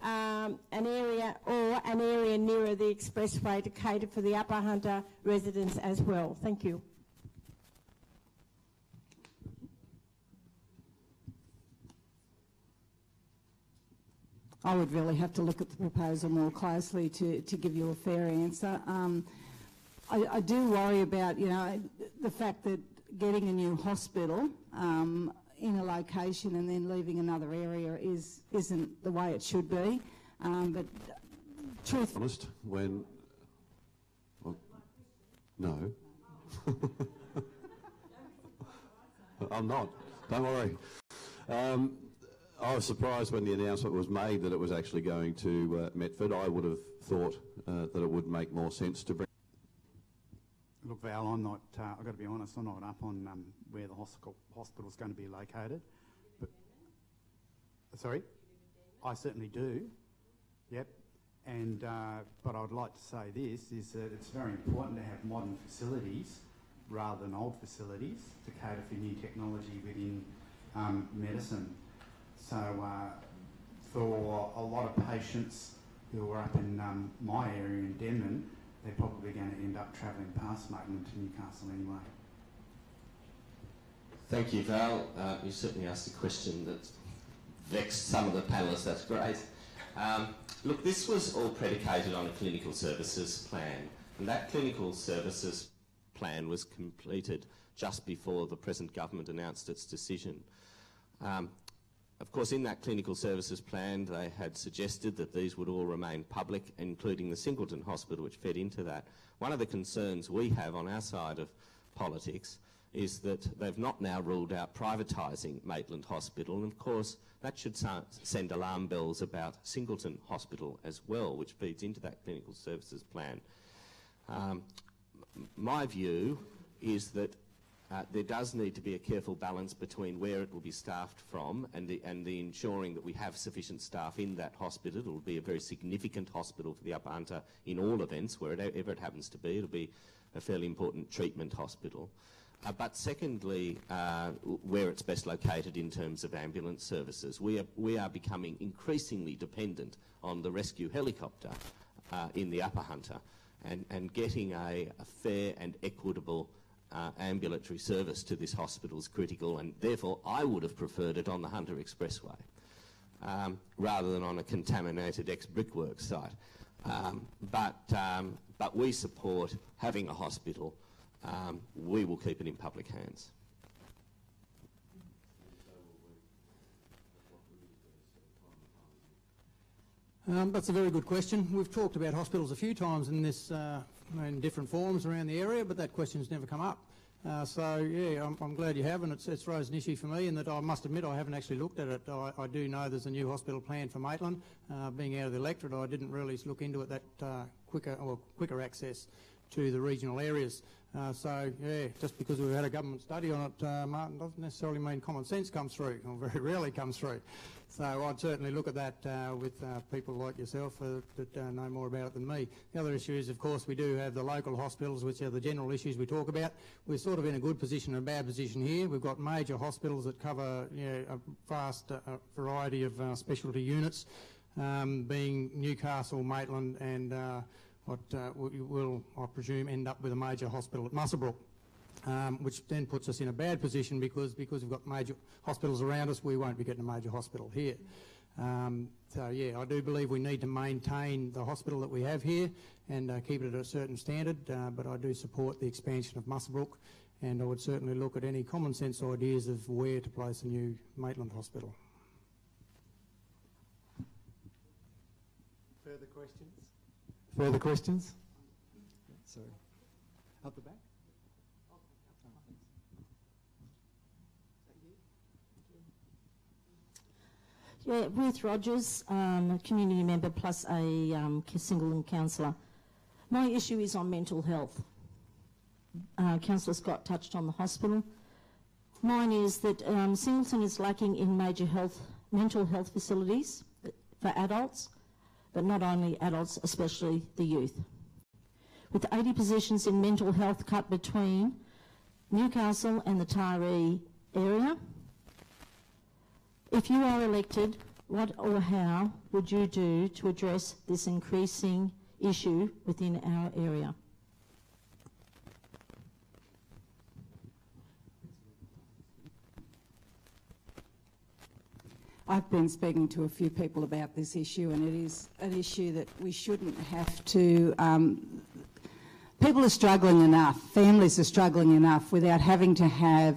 an area nearer the expressway to cater for the Upper Hunter residents as well? Thank you. I would really have to look at the proposal more closely to give you a fair answer. I do worry about, you know, the fact that getting a new hospital in a location and then leaving another area isn't the way it should be. But truth... Honest, when... Well, no. I'm not. Don't worry. I was surprised when the announcement was made that it was actually going to Metford. I would have thought that it would make more sense to bring... Look, Val, I'm not, I've got to be honest, I'm not up on where the hospital's going to be located. But, sorry? I certainly do, yep. And, but I'd like to say this, is that it's very important to have modern facilities rather than old facilities to cater for new technology within medicine. So for a lot of patients who are up in my area in Denman, they're probably going to end up travelling past Maitland to Newcastle anyway. Thank you, Val. You certainly asked a question that vexed some of the panellists. That's great. Look, this was all predicated on a clinical services plan, and that clinical services plan was completed just before the present government announced its decision. Of course, in that clinical services plan, they had suggested that these would all remain public, including the Singleton Hospital, which fed into that. One of the concerns we have on our side of politics is that they've not now ruled out privatising Maitland Hospital, and of course that should send alarm bells about Singleton Hospital as well, which feeds into that clinical services plan. My view is that there does need to be a careful balance between where it will be staffed from and the ensuring that we have sufficient staff in that hospital. It will be a very significant hospital for the Upper Hunter in all events, wherever it happens to be. It will be a fairly important treatment hospital. But secondly, where it's best located in terms of ambulance services. We are becoming increasingly dependent on the rescue helicopter in the Upper Hunter, and getting a fair and equitable ambulatory service to this hospital is critical, and therefore I would have preferred it on the Hunter Expressway rather than on a contaminated ex-brickworks site. But we support having a hospital. We will keep it in public hands. That's a very good question. We've talked about hospitals a few times in this, in different forums around the area, but that question's never come up. So yeah, I'm glad you have, and it's raised an issue for me in that I must admit I haven't actually looked at it. I do know there's a new hospital planned for Maitland. Being out of the electorate, I didn't really look into it that quicker access to the regional areas. So yeah, just because we've had a government study on it, Martin, doesn't necessarily mean common sense comes through, or very rarely comes through. So I'd certainly look at that with people like yourself that know more about it than me. The other issue is, of course, we do have the local hospitals, which are the general issues we talk about. We're sort of in a good position and a bad position here. We've got major hospitals that cover a vast variety of specialty units, being Newcastle, Maitland, and what will, I presume, end up with a major hospital at Muswellbrook. Which then puts us in a bad position because we've got major hospitals around us, we won't be getting a major hospital here. So yeah, I do believe we need to maintain the hospital that we have here and keep it at a certain standard, but I do support the expansion of Muswellbrook, and I would certainly look at any common sense ideas of where to place a new Maitland hospital. Further questions? Further questions? Sorry. Up the back? Yeah, Ruth Rogers, a community member plus a Singleton councillor. My issue is on mental health. Councillor Scott touched on the hospital. Mine is that Singleton is lacking in major mental health facilities for adults, but not only adults, especially the youth. With 80 positions in mental health cut between Newcastle and the Taree area, if you are elected, what or how would you do to address this increasing issue within our area? I've been speaking to a few people about this issue, and it is an issue that we shouldn't have to... people are struggling enough, families are struggling enough without having to have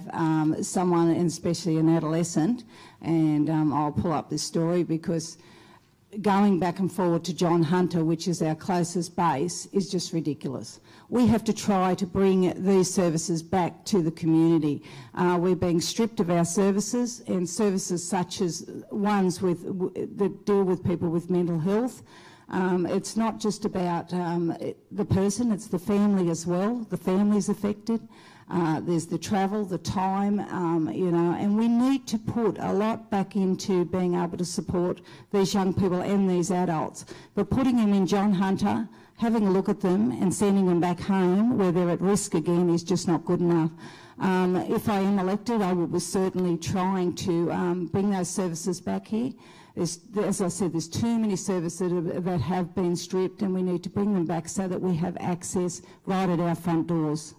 someone, and especially an adolescent, and I'll pull up this story because going back and forward to John Hunter, which is our closest base, is just ridiculous. We have to try to bring these services back to the community. We're being stripped of our services, and services such as ones that deal with people with mental health. It's not just about the person, it's the family as well. The family's affected. There's the travel, the time, and we need to put a lot back into being able to support these young people and these adults. But putting them in John Hunter, having a look at them and sending them back home where they're at risk again is just not good enough. If I am elected, I will be certainly trying to bring those services back here. As I said, there's too many services that have been stripped, and we need to bring them back so that we have access right at our front doors.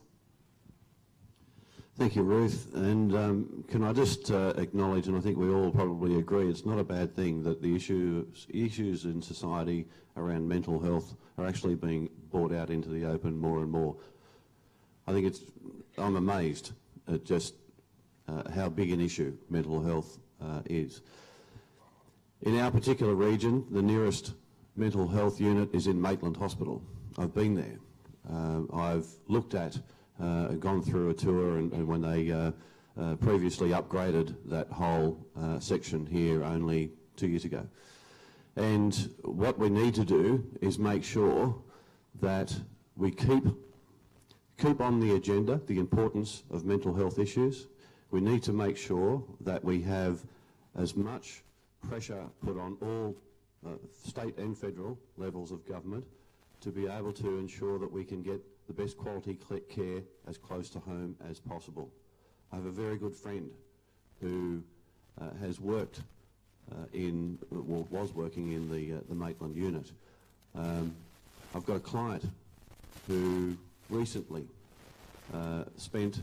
Thank you, Ruth. And can I just acknowledge, and I think we all probably agree, it's not a bad thing that the issues in society around mental health are actually being brought out into the open more and more. I think I'm amazed at just how big an issue mental health is. In our particular region, the nearest mental health unit is in Maitland Hospital. I've been there. I've looked at, gone through a tour, and when they previously upgraded that whole section here only 2 years ago. And what we need to do is make sure that we keep on the agenda the importance of mental health issues. We need to make sure that we have as much pressure put on all state and federal levels of government to be able to ensure that we can get the best quality care as close to home as possible. I have a very good friend who has worked was working in the Maitland unit. I've got a client who recently spent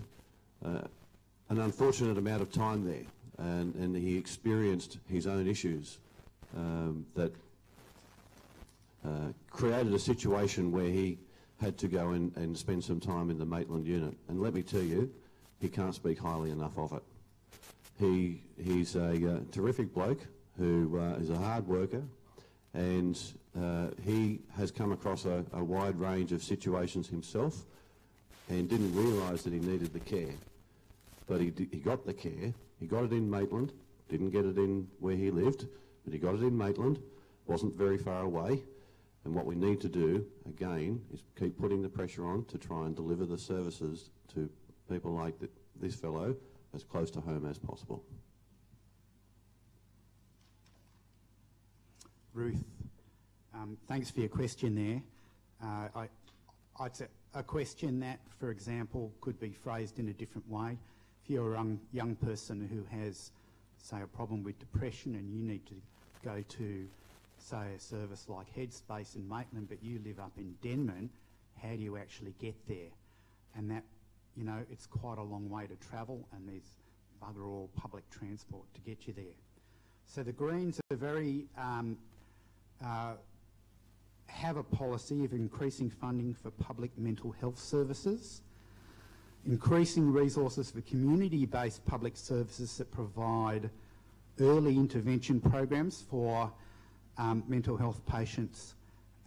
an unfortunate amount of time there, and he experienced his own issues that created a situation where he had to go and spend some time in the Maitland unit. And let me tell you, he can't speak highly enough of it. He's a terrific bloke who is a hard worker, and he has come across a wide range of situations himself and didn't realise that he needed the care. But he got the care. He got it in Maitland, didn't get it in where he lived, but he got it in Maitland, wasn't very far away. And what we need to do, again, is keep putting the pressure on to try and deliver the services to people like this fellow as close to home as possible. Ruth, thanks for your question there. I'd say a question that, for example, could be phrased in a different way. If you're a young person who has, say, a problem with depression and you need to go to, say, a service like Headspace in Maitland, but you live up in Denman, how do you actually get there? And that, you know, it's quite a long way to travel, and there's bugger all public transport to get you there. So the Greens are very have a policy of increasing funding for public mental health services, increasing resources for community-based public services that provide early intervention programs for mental health patients.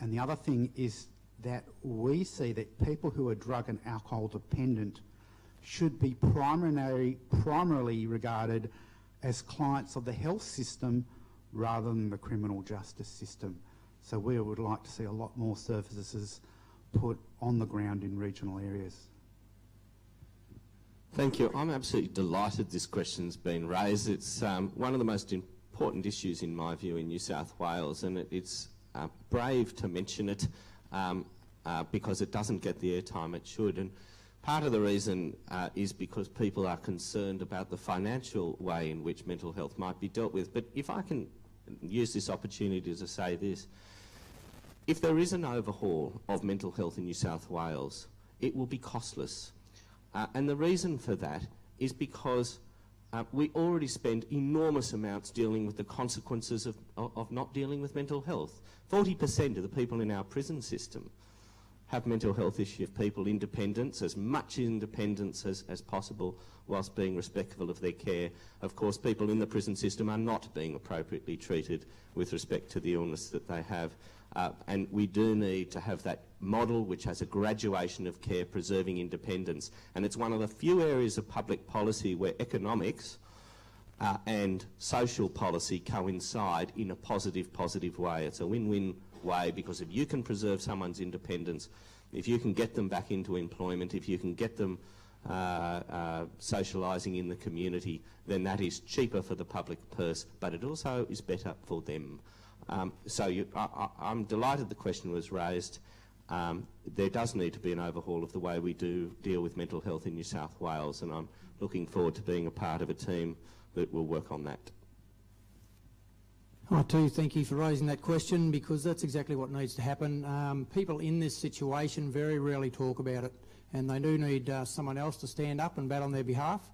And the other thing is that we see that people who are drug and alcohol dependent should be primarily regarded as clients of the health system rather than the criminal justice system. So we would like to see a lot more services put on the ground in regional areas. Thank you. I'm absolutely delighted this question's been raised. It's one of the most important issues, in my view, in New South Wales, and it's brave to mention it because it doesn't get the airtime it should. And part of the reason is because people are concerned about the financial way in which mental health might be dealt with. But if I can use this opportunity to say this, if there is an overhaul of mental health in New South Wales, it will be costless. And the reason for that is because we already spend enormous amounts dealing with the consequences of not dealing with mental health. 40% of the people in our prison system have mental health issues. People independence, as much independence as possible, whilst being respectful of their care. Of course, people in the prison system are not being appropriately treated with respect to the illness that they have. And we do need to have that model which has a graduation of care preserving independence. And it's one of the few areas of public policy where economics and social policy coincide in a positive way. It's a win-win way, because if you can preserve someone's independence, if you can get them back into employment, if you can get them socialising in the community, then that is cheaper for the public purse, but it also is better for them. I'm delighted the question was raised. There does need to be an overhaul of the way we do deal with mental health in New South Wales, and I'm looking forward to being a part of a team that will work on that. I too thank you for raising that question, because that's exactly what needs to happen. People in this situation very rarely talk about it, and they do need someone else to stand up and bat on their behalf.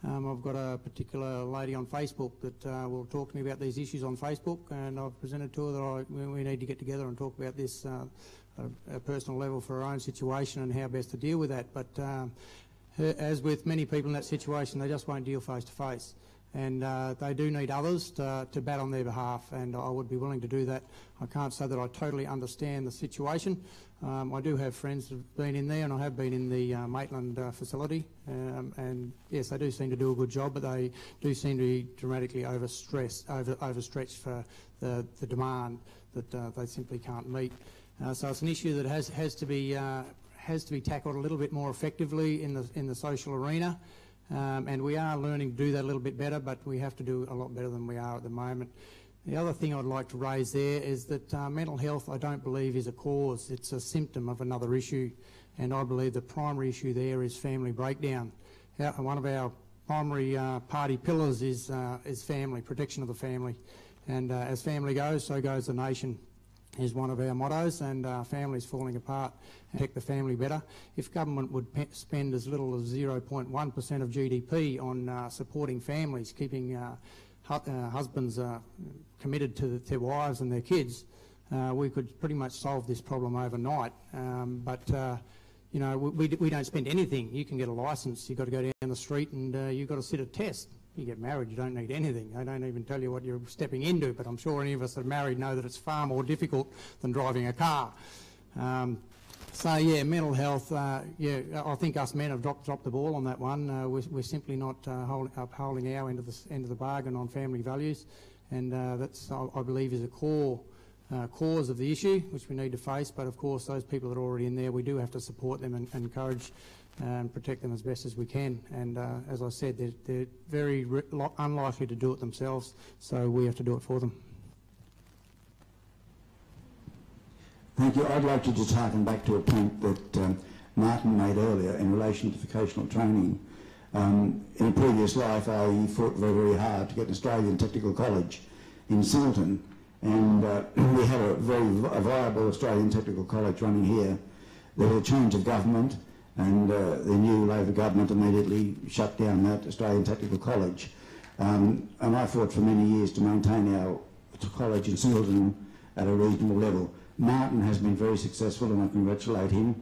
I've got a particular lady on Facebook that will talk to me about these issues on Facebook, and I've presented to her that we need to get together and talk about this at a personal level for her own situation and how best to deal with that. But as with many people in that situation, they just won't deal face to face. And they do need others to bat on their behalf, and I would be willing to do that. I can't say that I totally understand the situation. I do have friends who have been in there, and I have been in the Maitland facility, and yes, they do seem to do a good job, but they do seem to be dramatically overstretched for the demand that they simply can't meet. So it's an issue that has to be tackled a little bit more effectively in the social arena. And we are learning to do that a little bit better, but we have to do a lot better than we are at the moment. The other thing I'd like to raise there is that mental health, I don't believe, is a cause. It's a symptom of another issue, and I believe the primary issue there is family breakdown. One of our primary party pillars is family, protection of the family. And as family goes, so goes the nation, is one of our mottos, and families falling apart. Protect the family better. If government would spend as little as 0.1% of GDP on supporting families, keeping husbands committed to their wives and their kids, we could pretty much solve this problem overnight. You know, we don't spend anything. You can get a licence, you've got to go down the street and you've got to sit a test. you get married, you don't need anything. They don't even tell you what you're stepping into, but I'm sure any of us that are married know that it's far more difficult than driving a car. So yeah, mental health, yeah, I think us men have dropped the ball on that one. We're simply not upholding our end of the bargain on family values, and that's, I believe, is a core cause of the issue, which we need to face. But of course, those people that are already in there, we do have to support them and encourage and protect them as best as we can. And as I said, they're very unlikely to do it themselves, so we have to do it for them. Thank you. I'd like to just harken back to a point that Martin made earlier in relation to vocational training. In a previous life, I fought very, very hard to get an Australian Technical College in Singleton, and we had a very viable Australian Technical College running here. There was a change of government, and the new Labor government immediately shut down that Australian Technical College. And I fought for many years to maintain our college in Singleton at a reasonable level. Martin has been very successful, and I congratulate him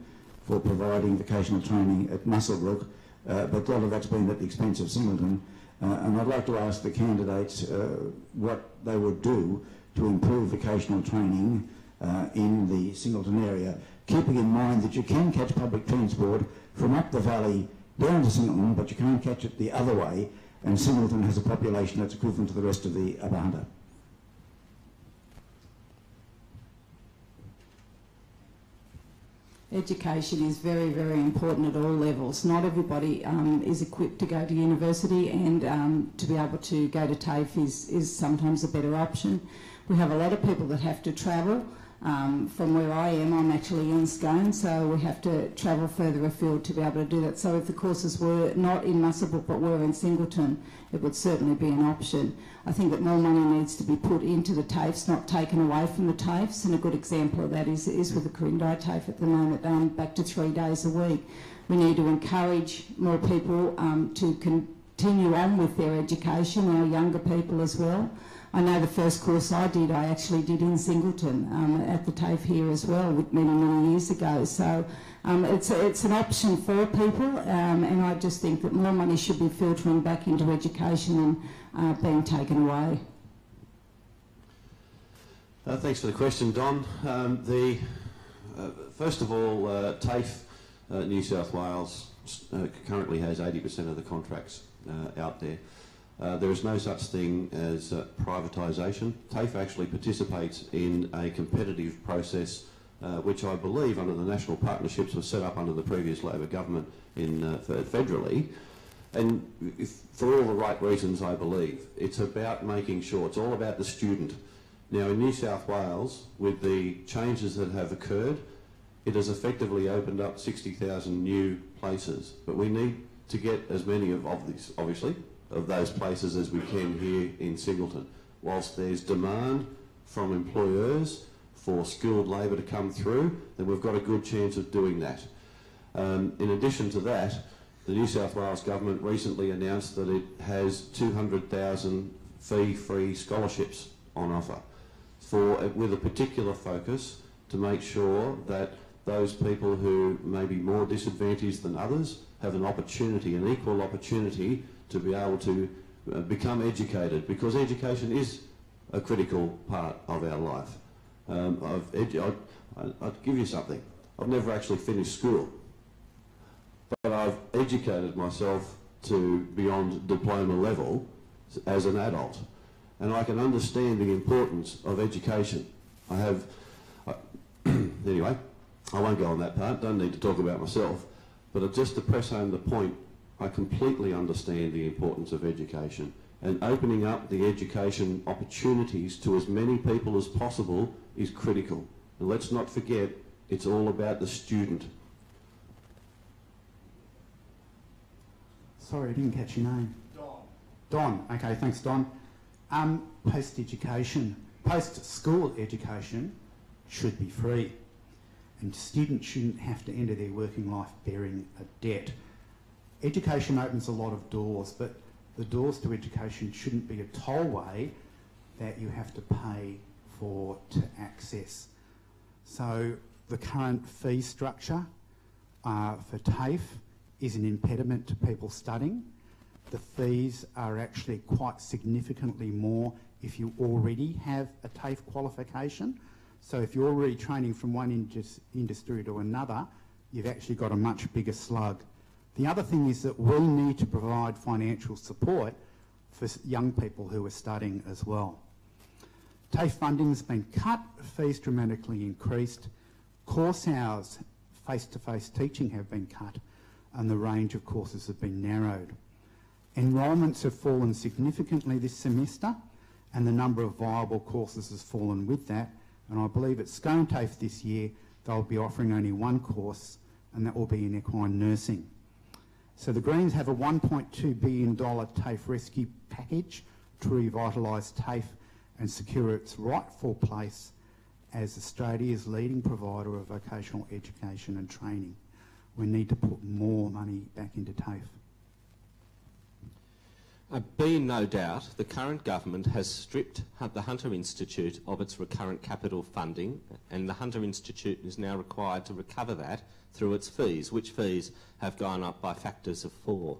for providing vocational training at Muswellbrook, but a lot of that's been at the expense of Singleton. And I'd like to ask the candidates what they would do to improve vocational training in the Singleton area, keeping in mind that you can catch public transport from up the valley down to Singleton, but you can't catch it the other way, and Singleton has a population that's equivalent to the rest of the Upper Hunter. Education is very, very important at all levels. Not everybody is equipped to go to university, and to be able to go to TAFE is sometimes a better option. We have a lot of people that have to travel. From where I am, I'm actually in Scone, so we have to travel further afield to be able to do that. So if the courses were not in Muswellbrook but were in Singleton, it would certainly be an option. I think that more money needs to be put into the TAFEs, not taken away from the TAFEs, and a good example of that is with the Corindai TAFE at the moment, back to 3 days a week. We need to encourage more people to continue on with their education, our younger people as well. I know the first course I actually did in Singleton at the TAFE here as well, many, many years ago. So it's an option for people, and I just think that more money should be filtering back into education than being taken away. Thanks for the question, Don. First of all, TAFE New South Wales currently has 80% of the contracts out there. There is no such thing as privatisation. TAFE actually participates in a competitive process which I believe under the national partnerships was set up under the previous Labor government federally, and for all the right reasons, I believe. It's about making sure, it's all about the student. Now in New South Wales, with the changes that have occurred, it has effectively opened up 60,000 new places, but we need to get as many of these, obviously, of those places as we can here in Singleton. Whilst there's demand from employers for skilled labour to come through, then we've got a good chance of doing that. In addition to that, the New South Wales government recently announced that it has 200,000 fee-free scholarships on offer with a particular focus to make sure that those people who may be more disadvantaged than others have an opportunity, an equal opportunity to be able to become educated, because education is a critical part of our life. I'll give you something. I've never actually finished school, but I've educated myself to beyond diploma level as an adult, and I can understand the importance of education. Anyway, I won't go on that part, don't need to talk about myself, but just to press home the point, I completely understand the importance of education, and opening up the education opportunities to as many people as possible is critical. And let's not forget, it's all about the student. Sorry, I didn't catch your name. Don. Okay, thanks, Don. Post-education, post-school education should be free, and students shouldn't have to enter their working life bearing a debt. Education opens a lot of doors, but the doors to education shouldn't be a tollway that you have to pay for to access. So the current fee structure for TAFE is an impediment to people studying. the fees are actually quite significantly more if you already have a TAFE qualification. So if you're already training from one industry to another, you've actually got a much bigger slug. The other thing is that we need to provide financial support for young people who are studying as well. TAFE funding has been cut, fees dramatically increased, course hours, face-to-face teaching have been cut, and the range of courses have been narrowed. Enrolments have fallen significantly this semester, and the number of viable courses has fallen with that, and I believe at Scone TAFE this year they'll be offering only one course, and that will be in equine nursing. So the Greens have a $1.2 billion TAFE rescue package to revitalise TAFE and secure its rightful place as Australia's leading provider of vocational education and training. We need to put more money back into TAFE. Be in no doubt, the current government has stripped the Hunter Institute of its recurrent capital funding, and the Hunter Institute is now required to recover that through its fees, which fees have gone up by factors of 4.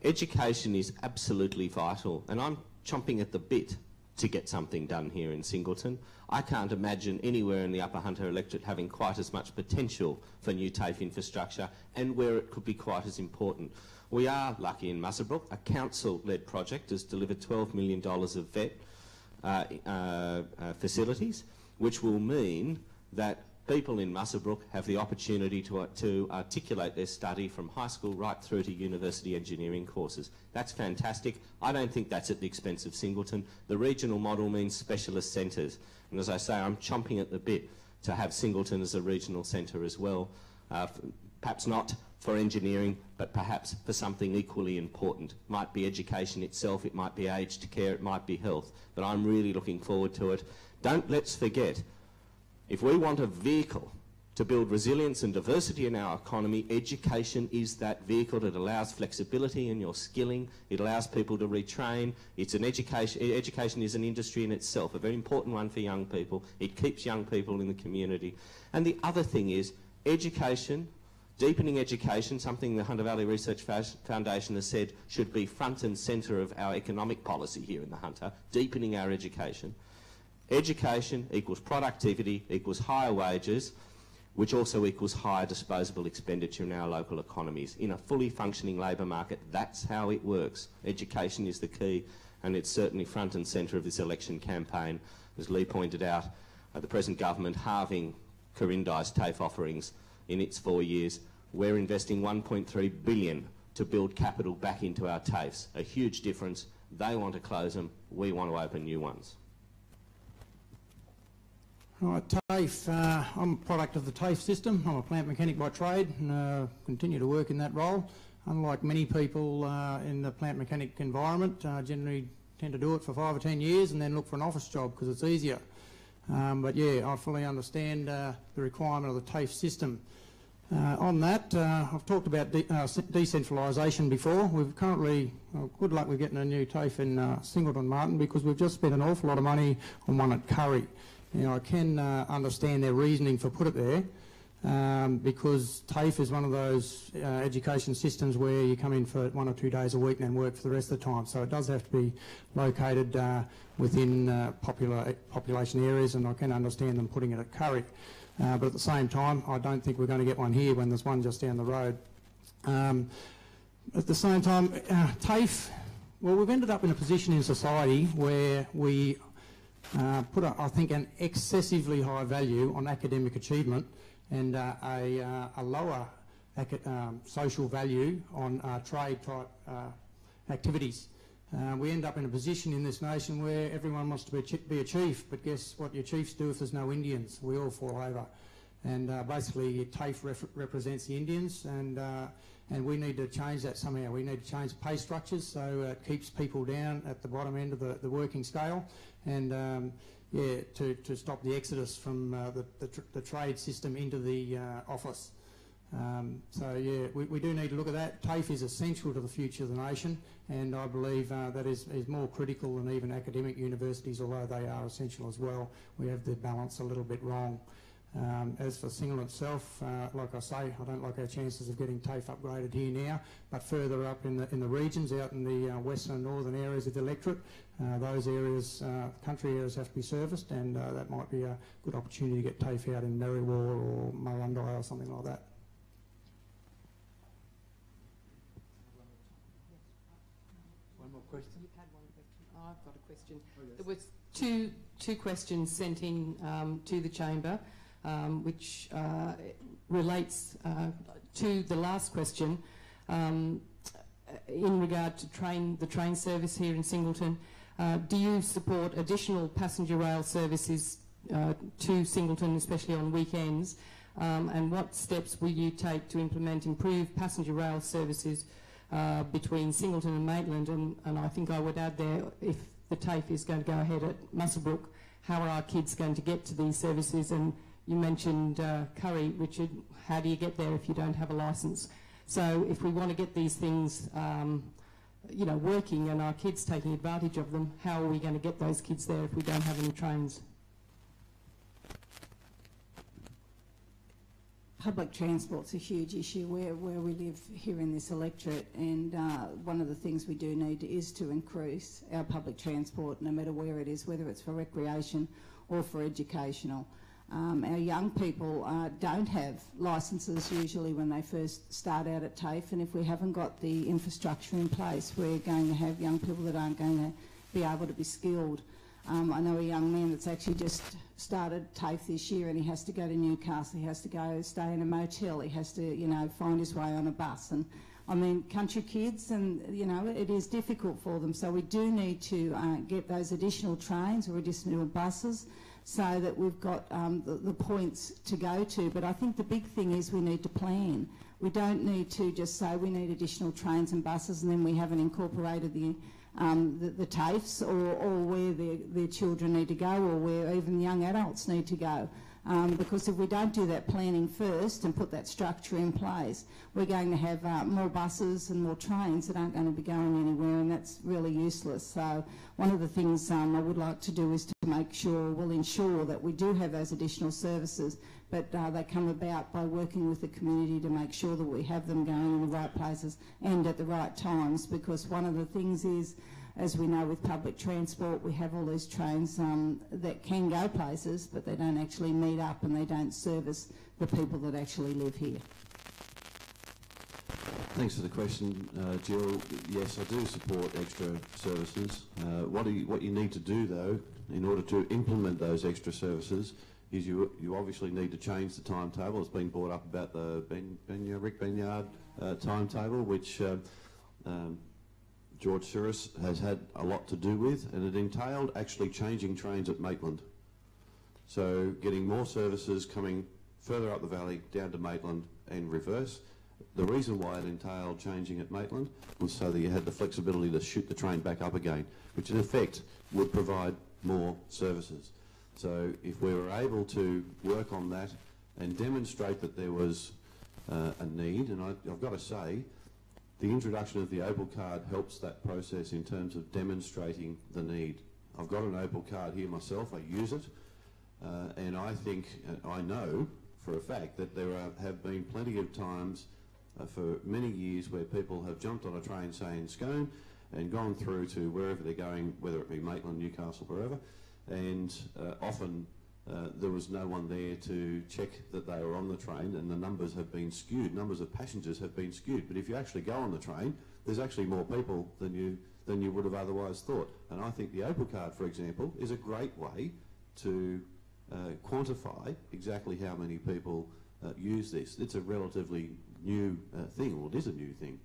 Education is absolutely vital, and I'm chomping at the bit to get something done here in Singleton. I can't imagine anywhere in the Upper Hunter electorate having quite as much potential for new TAFE infrastructure, and where it could be quite as important. We are lucky in Muswellbrook. A council-led project has delivered $12 million of vet facilities, which will mean that people in Muswellbrook have the opportunity to articulate their study from high school right through to university engineering courses. That's fantastic. I don't think that's at the expense of Singleton. The regional model means specialist centres. And as I say, I'm chomping at the bit to have Singleton as a regional centre as well. Perhaps not for engineering, but perhaps for something equally important. Might be education itself, it might be aged care, it might be health. But I'm really looking forward to it. Let's forget, if we want a vehicle to build resilience and diversity in our economy, education is that vehicle that allows flexibility in your skilling. It allows people to retrain. It's an education is an industry in itself, a very important one for young people. It keeps young people in the community. And the other thing is education, deepening education, something the Hunter Valley Research Foundation has said should be front and centre of our economic policy here in the Hunter, deepening our education. Education equals productivity, equals higher wages, which also equals higher disposable expenditure in our local economies. In a fully functioning labour market, that's how it works. Education is the key, and it's certainly front and centre of this election campaign. As Lee pointed out, the present government halving Corindi's TAFE offerings in its 4 years. We're investing $1.3 billion to build capital back into our TAFEs. A huge difference. They want to close them. We want to open new ones. Right, TAFE. I'm a product of the TAFE system. I'm a plant mechanic by trade and continue to work in that role. Unlike many people in the plant mechanic environment, generally tend to do it for 5 or 10 years and then look for an office job because it's easier. But yeah, I fully understand the requirement of the TAFE system. On that, I've talked about decentralisation before. We've currently, good luck with getting a new TAFE in Singleton, Martin, because we've just spent an awful lot of money on one at Curry. Now, I can understand their reasoning for put it there, because TAFE is one of those education systems where you come in for 1 or 2 days a week and then work for the rest of the time. So it does have to be located within population areas, and I can understand them putting it at Curry. But at the same time, I don't think we're going to get one here when there's one just down the road. At the same time, TAFE, well, we've ended up in a position in society where we put, I think, an excessively high value on academic achievement and a lower social value on trade-type activities. We end up in a position in this nation where everyone wants to be a chief, but guess what your chiefs do if there's no Indians? We all fall over. And basically TAFE represents the Indians, and we need to change that somehow. We need to change pay structures so it keeps people down at the bottom end of the working scale, and yeah, to stop the exodus from the trade system into the office. So yeah, we do need to look at that. TAFE is essential to the future of the nation, and I believe that is more critical than even academic universities, although they are essential as well. We have the balance a little bit wrong. As for Singleton itself, like I say, I don't like our chances of getting TAFE upgraded here now, but further up in the regions, out in the western and northern areas of the electorate, those areas, country areas have to be serviced, and that might be a good opportunity to get TAFE out in Merriwar or Murrundi or something like that. One more question? You've had one question. Oh, I've got a question. Oh, yes. There was two questions sent in to the chamber, which relates to the last question in regard to the train service here in Singleton. Do you support additional passenger rail services to Singleton, especially on weekends? And what steps will you take to implement improved passenger rail services between Singleton and Maitland? And I think I would add there, if the TAFE is going to go ahead at Muswellbrook, how are our kids going to get to these services? And you mentioned Curry, Richard. How do you get there if you don't have a licence? So if we want to get these things you know, working and our kids taking advantage of them, how are we going to get those kids there if we don't have any trains? Public transport's a huge issue where we live here in this electorate, and one of the things we do need is to increase our public transport, no matter where it is, whether it's for recreation or for educational. Our young people don't have licences usually when they first start out at TAFE, and if we haven't got the infrastructure in place, we're going to have young people that aren't going to be able to be skilled. I know a young man that's actually just started TAFE this year, and he has to go to Newcastle, he has to go stay in a motel, he has to, you know, find his way on a bus. And I mean, country kids, and, you know, it is difficult for them. So we do need to get those additional trains or additional buses so that we've got the points to go to. But I think the big thing is we need to plan. We don't need to just say we need additional trains and buses and then we haven't incorporated the TAFEs or where their children need to go, or where even young adults need to go. Because if we don't do that planning first and put that structure in place, we're going to have more buses and more trains that aren't going to be going anywhere, and that's really useless. So one of the things I would like to do is to make sure, we'll ensure that we do have those additional services, but they come about by working with the community to make sure that we have them going in the right places and at the right times. Because one of the things is, as we know with public transport, we have all these trains that can go places, but they don't actually meet up and they don't service the people that actually live here. Thanks for the question, Jill. Yes, I do support extra services. What you need to do, though, in order to implement those extra services, is you obviously need to change the timetable. It's been brought up about the Rick Benyard timetable, which George Suris has had a lot to do with, and it entailed actually changing trains at Maitland. So getting more services coming further up the valley down to Maitland and reverse. The reason why it entailed changing at Maitland was so that you had the flexibility to shoot the train back up again, which in effect would provide more services. So if we were able to work on that and demonstrate that there was a need, and I've got to say, the introduction of the Opal card helps that process in terms of demonstrating the need. I've got an Opal card here myself, I use it, and I think, I know for a fact that there have been plenty of times for many years where people have jumped on a train, say in Scone, and gone through to wherever they're going, whether it be Maitland, Newcastle, wherever, and often there was no one there to check that they were on the train, and the numbers have been skewed. Numbers of passengers have been skewed. But if you actually go on the train, there's actually more people than you would have otherwise thought. And I think the Opal card, for example, is a great way to quantify exactly how many people use this. It's a relatively new thing, or it is a new thing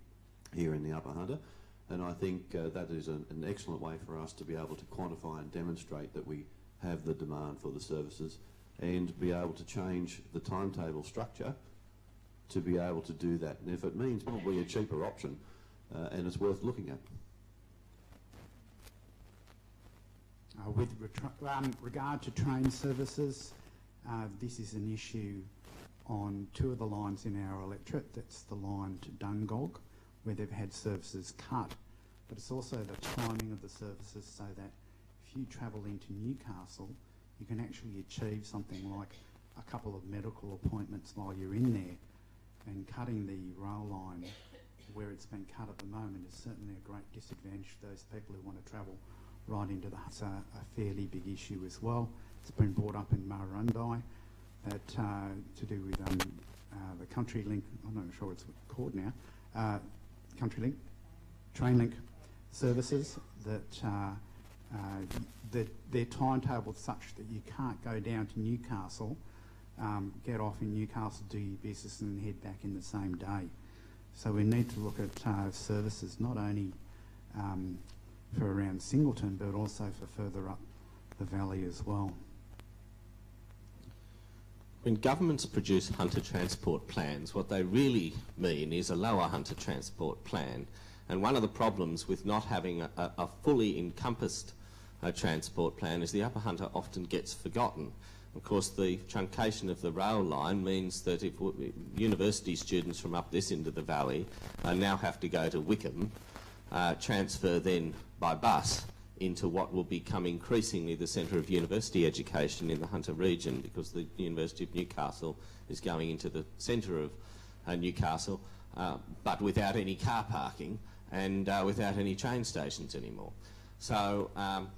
here in the Upper Hunter. And I think that is an excellent way for us to be able to quantify and demonstrate that we have the demand for the services, and be able to change the timetable structure to be able to do that. And if it means probably a cheaper option, and it's worth looking at. With regard to train services, this is an issue on two of the lines in our electorate. That's the line to Dungog, where they've had services cut, but it's also the timing of the services, so that if you travel into Newcastle, you can actually achieve something like a couple of medical appointments while you're in there, and cutting the rail line where it's been cut at the moment is certainly a great disadvantage for those people who want to travel right into the It's a fairly big issue as well. It's been brought up in Murrurundi that to do with the Country Link, I'm not sure what it's called now, Country Link, Train Link services, that their timetable's such that you can't go down to Newcastle, get off in Newcastle, do your business and head back in the same day. So we need to look at services not only for around Singleton but also for further up the valley as well. When governments produce hunter transport plans, what they really mean is a lower hunter transport plan. And one of the problems with not having a fully encompassed transport plan is the upper hunter often gets forgotten. Of course, the truncation of the rail line means that if university students from up this end of the valley now have to go to Wickham, transfer then by bus into what will become increasingly the centre of university education in the Hunter region, because the University of Newcastle is going into the centre of Newcastle, but without any car parking and without any train stations anymore. So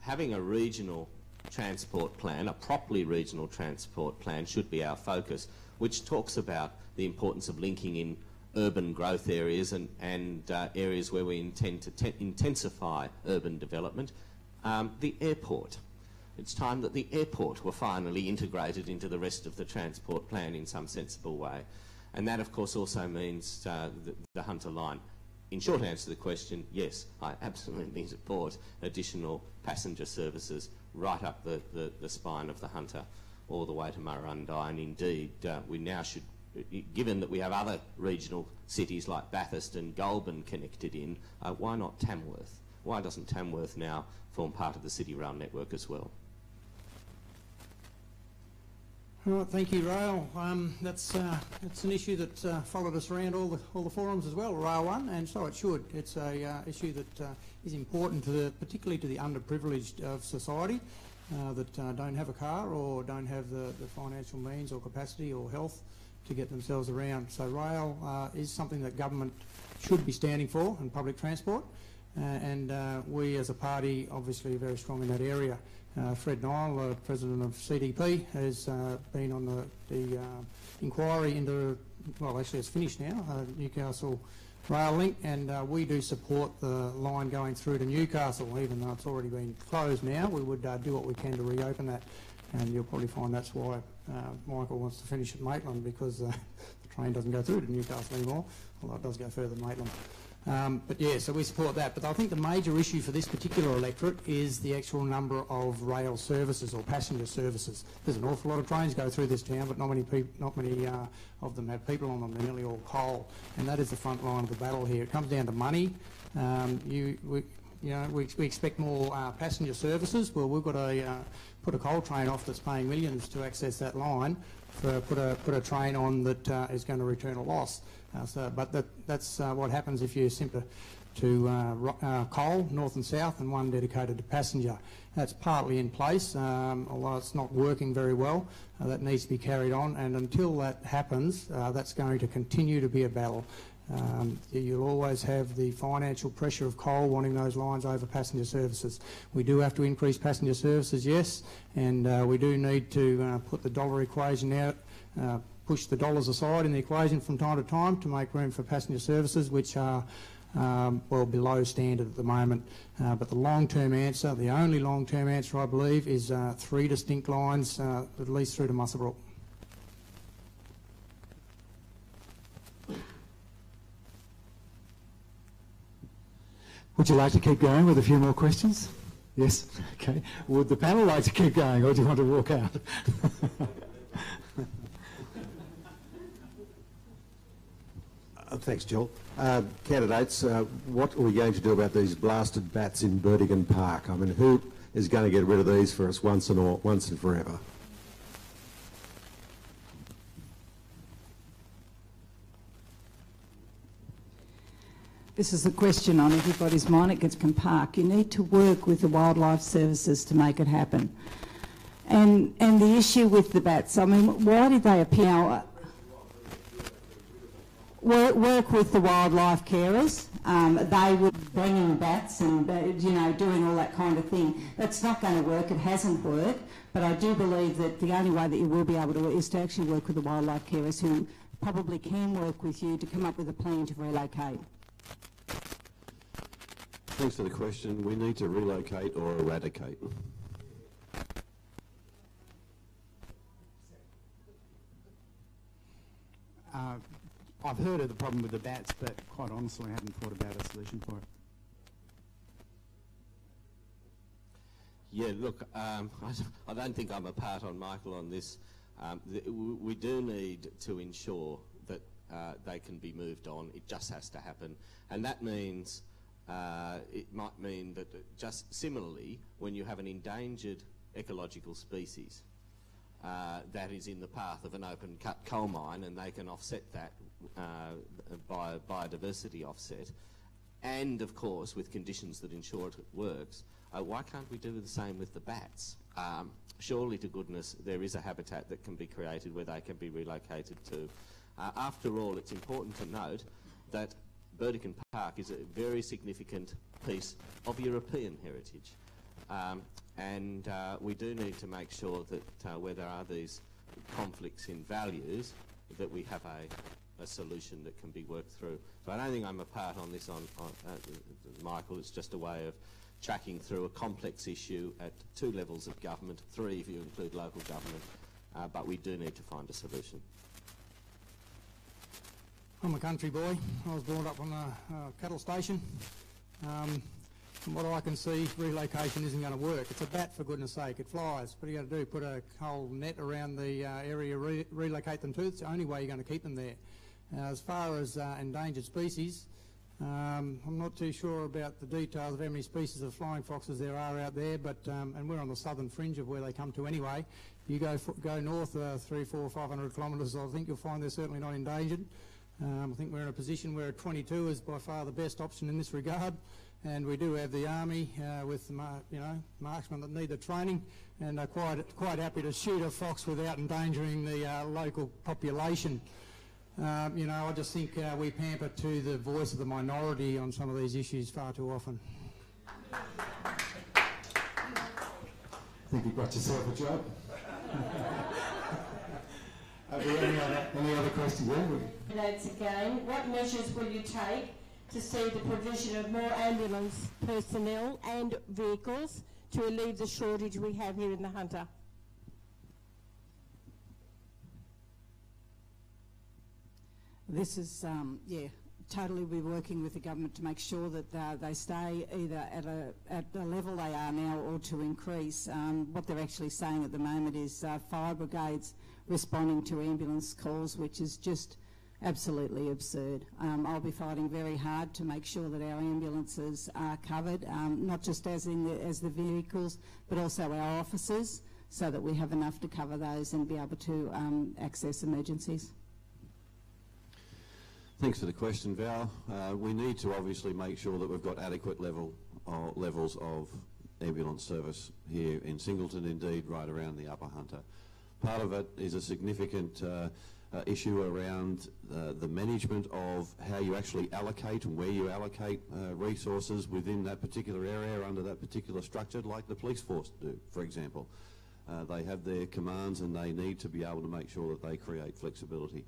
having a regional transport plan, a properly regional transport plan, should be our focus, which talks about the importance of linking in urban growth areas and areas where we intend to intensify urban development. The airport. It's time that the airport were finally integrated into the rest of the transport plan in some sensible way. And that, of course, also means the Hunter line. In short answer to the question, yes, I absolutely support additional passenger services right up the spine of the Hunter all the way to Murrurundi. And indeed, we now should, given that we have other regional cities like Bathurst and Goulburn connected in, why not Tamworth? Why doesn't Tamworth now form part of the City Rail network as well? All right, thank you, Rail. That's an issue that followed us around all the forums as well, Rail One, and so it should. It's a issue that is important to particularly to the underprivileged of society that don't have a car or don't have the financial means or capacity or health to get themselves around. So rail is something that government should be standing for, and public transport. And we as a party obviously are very strong in that area. Fred Nile, President of CDP, has been on the inquiry into, well actually it's finished now, Newcastle Rail Link, and we do support the line going through to Newcastle, even though it's already been closed now. We would do what we can to reopen that, and you'll probably find that's why Michael wants to finish at Maitland, because the train doesn't go through to Newcastle anymore, although it does go further than Maitland. But yeah, so we support that. But I think the major issue for this particular electorate is the actual number of rail services or passenger services. There's an awful lot of trains go through this town, but not many of them have people on them. They're nearly all coal, and that is the front line of the battle here. It comes down to money. We expect more passenger services. Well, we've got to put a coal train off that's paying millions to access that line. Put a train on that is going to return a loss. But that's what happens if you simply to coal, north and south, and one dedicated to passenger. That's partly in place, although it's not working very well. That needs to be carried on, and until that happens, that's going to continue to be a battle. You'll always have the financial pressure of coal wanting those lines over passenger services. We do have to increase passenger services, yes, and we do need to put the dollar equation out, push the dollars aside in the equation from time to time to make room for passenger services, which are well below standard at the moment. But the long-term answer, the only long-term answer I believe, is 3 distinct lines, at least through to Muswellbrook. Would you like to keep going with a few more questions? Yes? Okay. Would the panel like to keep going, or do you want to walk out? Thanks, Joel. Candidates, what are we going to do about these blasted bats in Burdigan Park? I mean, who is going to get rid of these for us once and forever? This is a question on everybody's mind at Burdigan Park. You need to work with the wildlife services to make it happen. And the issue with the bats, I mean, why did they appear? Work with the wildlife carers. They were bringing bats and, you know, doing all that kind of thing. That's not going to work. It hasn't worked. But I do believe that the only way that you will be able to work is to actually work with the wildlife carers who probably can work with you to come up with a plan to relocate. Thanks for the question. We need to relocate or eradicate. I've heard of the problem with the bats, but quite honestly I haven't thought about a solution for it. Yeah, look, I don't think I'm apart on Michael on this. We do need to ensure that they can be moved on. It just has to happen. And that means, it might mean that just similarly, when you have an endangered ecological species that is in the path of an open cut coal mine, and they can offset that by a biodiversity offset, and of course with conditions that ensure it works, why can't we do the same with the bats? Surely to goodness there is a habitat that can be created where they can be relocated to. After all, it's important to note that Burdekin Park is a very significant piece of European heritage. And we do need to make sure that where there are these conflicts in values, that we have a solution that can be worked through. So I don't think I'm apart on this, Michael. It's just a way of tracking through a complex issue at 2 levels of government, 3 if you include local government, but we do need to find a solution. I'm a country boy. I was brought up on a cattle station. From what I can see, relocation isn't going to work. It's a bat, for goodness sake. It flies. What are you going to do? Put a whole net around the area, relocate them to? It's the only way you're going to keep them there. As far as endangered species, I'm not too sure about the details of how many species of flying foxes there are out there, but and we're on the southern fringe of where they come to anyway. If you go north 300, 400, 500 kilometres, I think you'll find they're certainly not endangered. I think we're in a position where 22 is by far the best option in this regard, and we do have the army with marksmen that need the training, and are quite happy to shoot a fox without endangering the local population. I just think we pamper to the voice of the minority on some of these issues far too often. I think you've got yourself a job. Are there any other questions there? Candidates again, what measures will you take to see the provision of more ambulance personnel and vehicles to relieve the shortage we have here in the Hunter? This is, totally we're working with the government to make sure that they stay either at the level they are now or to increase. What they're actually saying at the moment is fire brigades responding to ambulance calls, which is just absolutely absurd. I'll be fighting very hard to make sure that our ambulances are covered, not just as the vehicles, but also our officers, so that we have enough to cover those and be able to access emergencies. Thanks for the question, Val. We need to obviously make sure that we've got adequate levels of ambulance service here in Singleton, indeed right around the Upper Hunter. Part of it is a significant issue around the management of how you actually allocate and where you allocate resources within that particular area under that particular structure, like the police force do, for example. They have their commands and they need to be able to make sure that they create flexibility.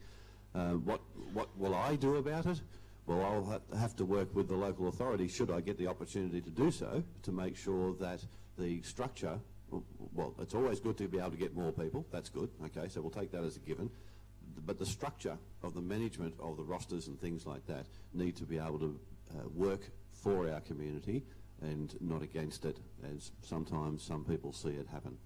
What will I do about it? Well, I'll have to work with the local authority, should I get the opportunity to do so, to make sure that the structure, well, it's always good to be able to get more people, that's good, okay, so we'll take that as a given, but the structure of the management of the rosters and things like that need to be able to work for our community and not against it, as sometimes some people see it happen.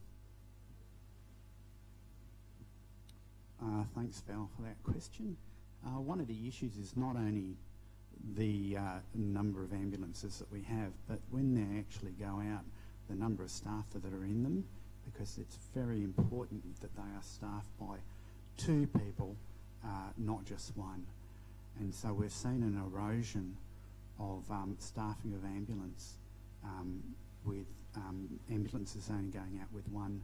Thanks, Val, for that question. One of the issues is not only the number of ambulances that we have, but when they actually go out, the number of staff that are in them, because it's very important that they are staffed by 2 people, not just 1. And so we've seen an erosion of staffing of ambulance with ambulances only going out with one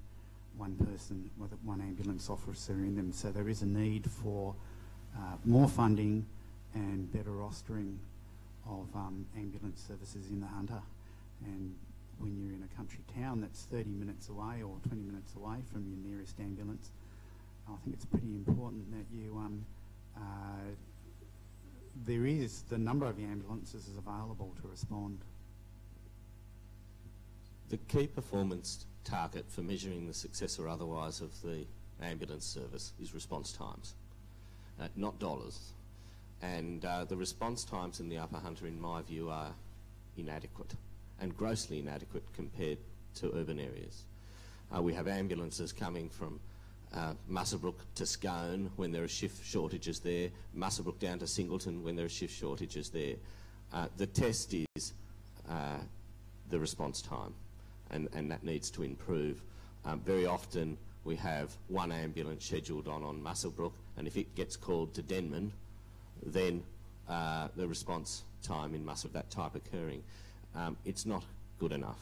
one person with one ambulance officer in them. So there is a need for more funding and better rostering of ambulance services in the Hunter. And when you're in a country town that's 30 minutes away or 20 minutes away from your nearest ambulance, I think it's pretty important that you there is the number of ambulances is available to respond. The key performance target for measuring the success or otherwise of the ambulance service is response times, not dollars. And the response times in the Upper Hunter, in my view, are inadequate and grossly inadequate compared to urban areas. We have ambulances coming from Muswellbrook to Scone when there are shift shortages there, Muswellbrook down to Singleton when there are shift shortages there. The test is the response time, and that needs to improve. Very often we have one ambulance scheduled on Muswellbrook, and if it gets called to Denman, then the response time in Muswellbrook, that type occurring, it's not good enough.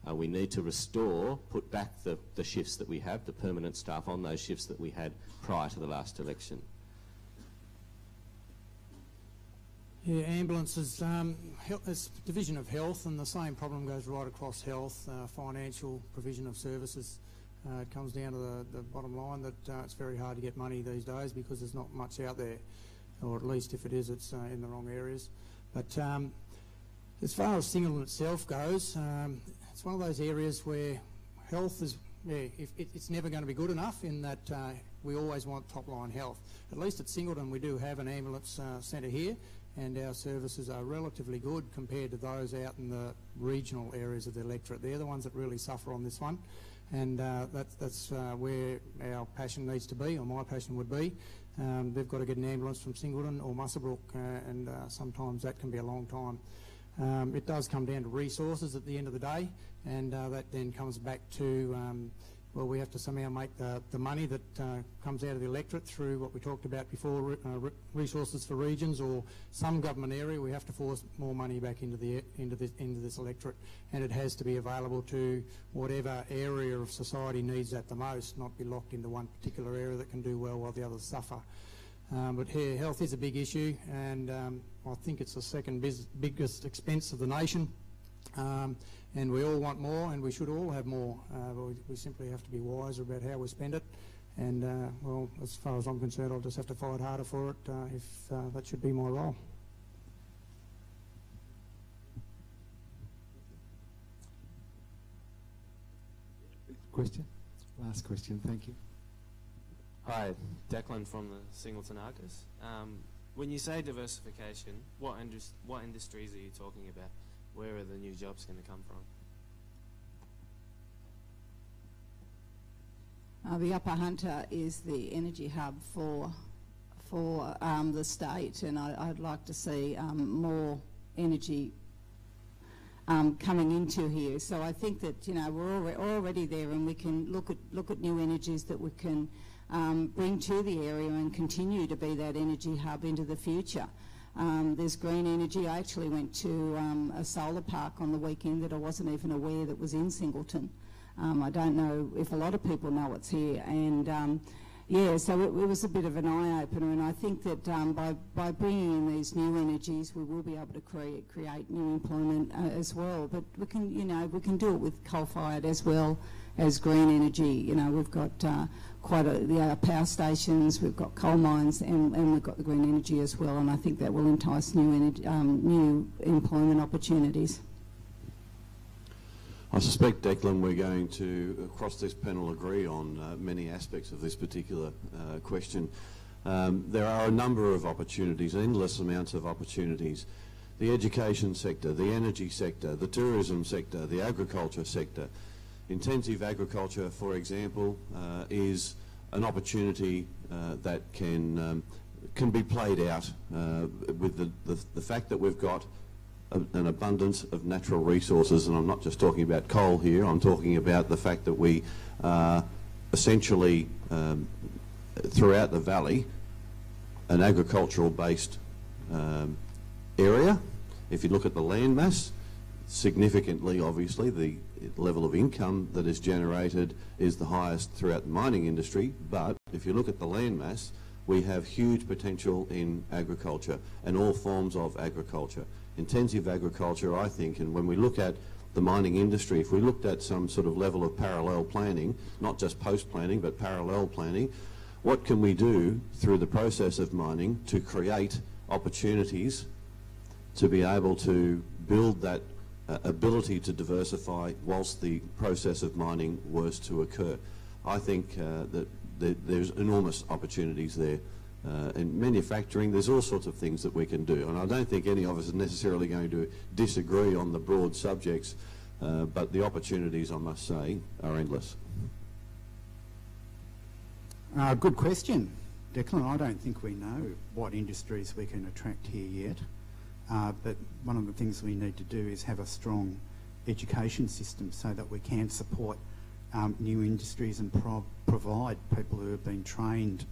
We need to restore, put back the shifts that we have, the permanent staff on those shifts that we had prior to the last election. Yeah, ambulances, it's division of health, and the same problem goes right across health, financial provision of services. It comes down to the bottom line that it's very hard to get money these days because there's not much out there, or at least if it is, it's in the wrong areas. But as far as Singleton itself goes, it's one of those areas where health is, it's never going to be good enough in that we always want top-line health. At least at Singleton we do have an ambulance centre here, and our services are relatively good compared to those out in the regional areas of the electorate. They're the ones that really suffer on this one, and that's where our passion needs to be, or my passion would be. They've got to get an ambulance from Singleton or Muswellbrook, and sometimes that can be a long time. It does come down to resources at the end of the day, and that then comes back to, well, we have to somehow make the money that comes out of the electorate through what we talked about before, resources for regions or some government area. We have to force more money back into this electorate, and it has to be available to whatever area of society needs that the most, not be locked into one particular area that can do well while the others suffer. But here, health is a big issue, and I think it's the second biggest expense of the nation, and we all want more, and we should all have more. We simply have to be wiser about how we spend it, and well, as far as I'm concerned, I'll just have to fight harder for it if that should be my role. Question? Last question, thank you. Hi, Declan from the Singleton Argus. When you say diversification, what industries are you talking about? Where are the new jobs going to come from? The Upper Hunter is the energy hub for the state, and I'd like to see more energy coming into here. So I think that we're already there, and we can look at new energies that we can bring to the area and continue to be that energy hub into the future. There's green energy. I actually went to a solar park on the weekend that I wasn't even aware that was in Singleton. I don't know if a lot of people know it's here, and yeah, so it was a bit of an eye-opener, and I think that by bringing in these new energies, we will be able to create new employment as well. But we can, we can do it with coal-fired as well as green energy. We've got quite the power stations, we've got coal mines, and we've got the green energy as well, and I think that will entice new employment opportunities. I suspect, Declan, we're going to, across this panel, agree on many aspects of this particular question. There are a number of opportunities, endless amounts of opportunities. The education sector, the energy sector, the tourism sector, the agriculture sector. Intensive agriculture, for example, is an opportunity that can be played out with the fact that we've got an abundance of natural resources, and I'm not just talking about coal here, I'm talking about the fact that we essentially throughout the valley an agricultural based area. If you look at the land mass, significantly obviously the level of income that is generated is the highest throughout the mining industry, but if you look at the land mass, we have huge potential in agriculture and all forms of agriculture. Intensive agriculture, I think, and when we look at the mining industry, if we looked at some sort of level of parallel planning, not just post-planning, but parallel planning, what can we do through the process of mining to create opportunities to be able to build that ability to diversify whilst the process of mining was to occur? I think that there's enormous opportunities there. In manufacturing, there's all sorts of things that we can do, and I don't think any of us is necessarily going to disagree on the broad subjects, but the opportunities, I must say, are endless. Good question, Declan. I don't think we know what industries we can attract here yet, but one of the things we need to do is have a strong education system so that we can support new industries and provide people who have been trained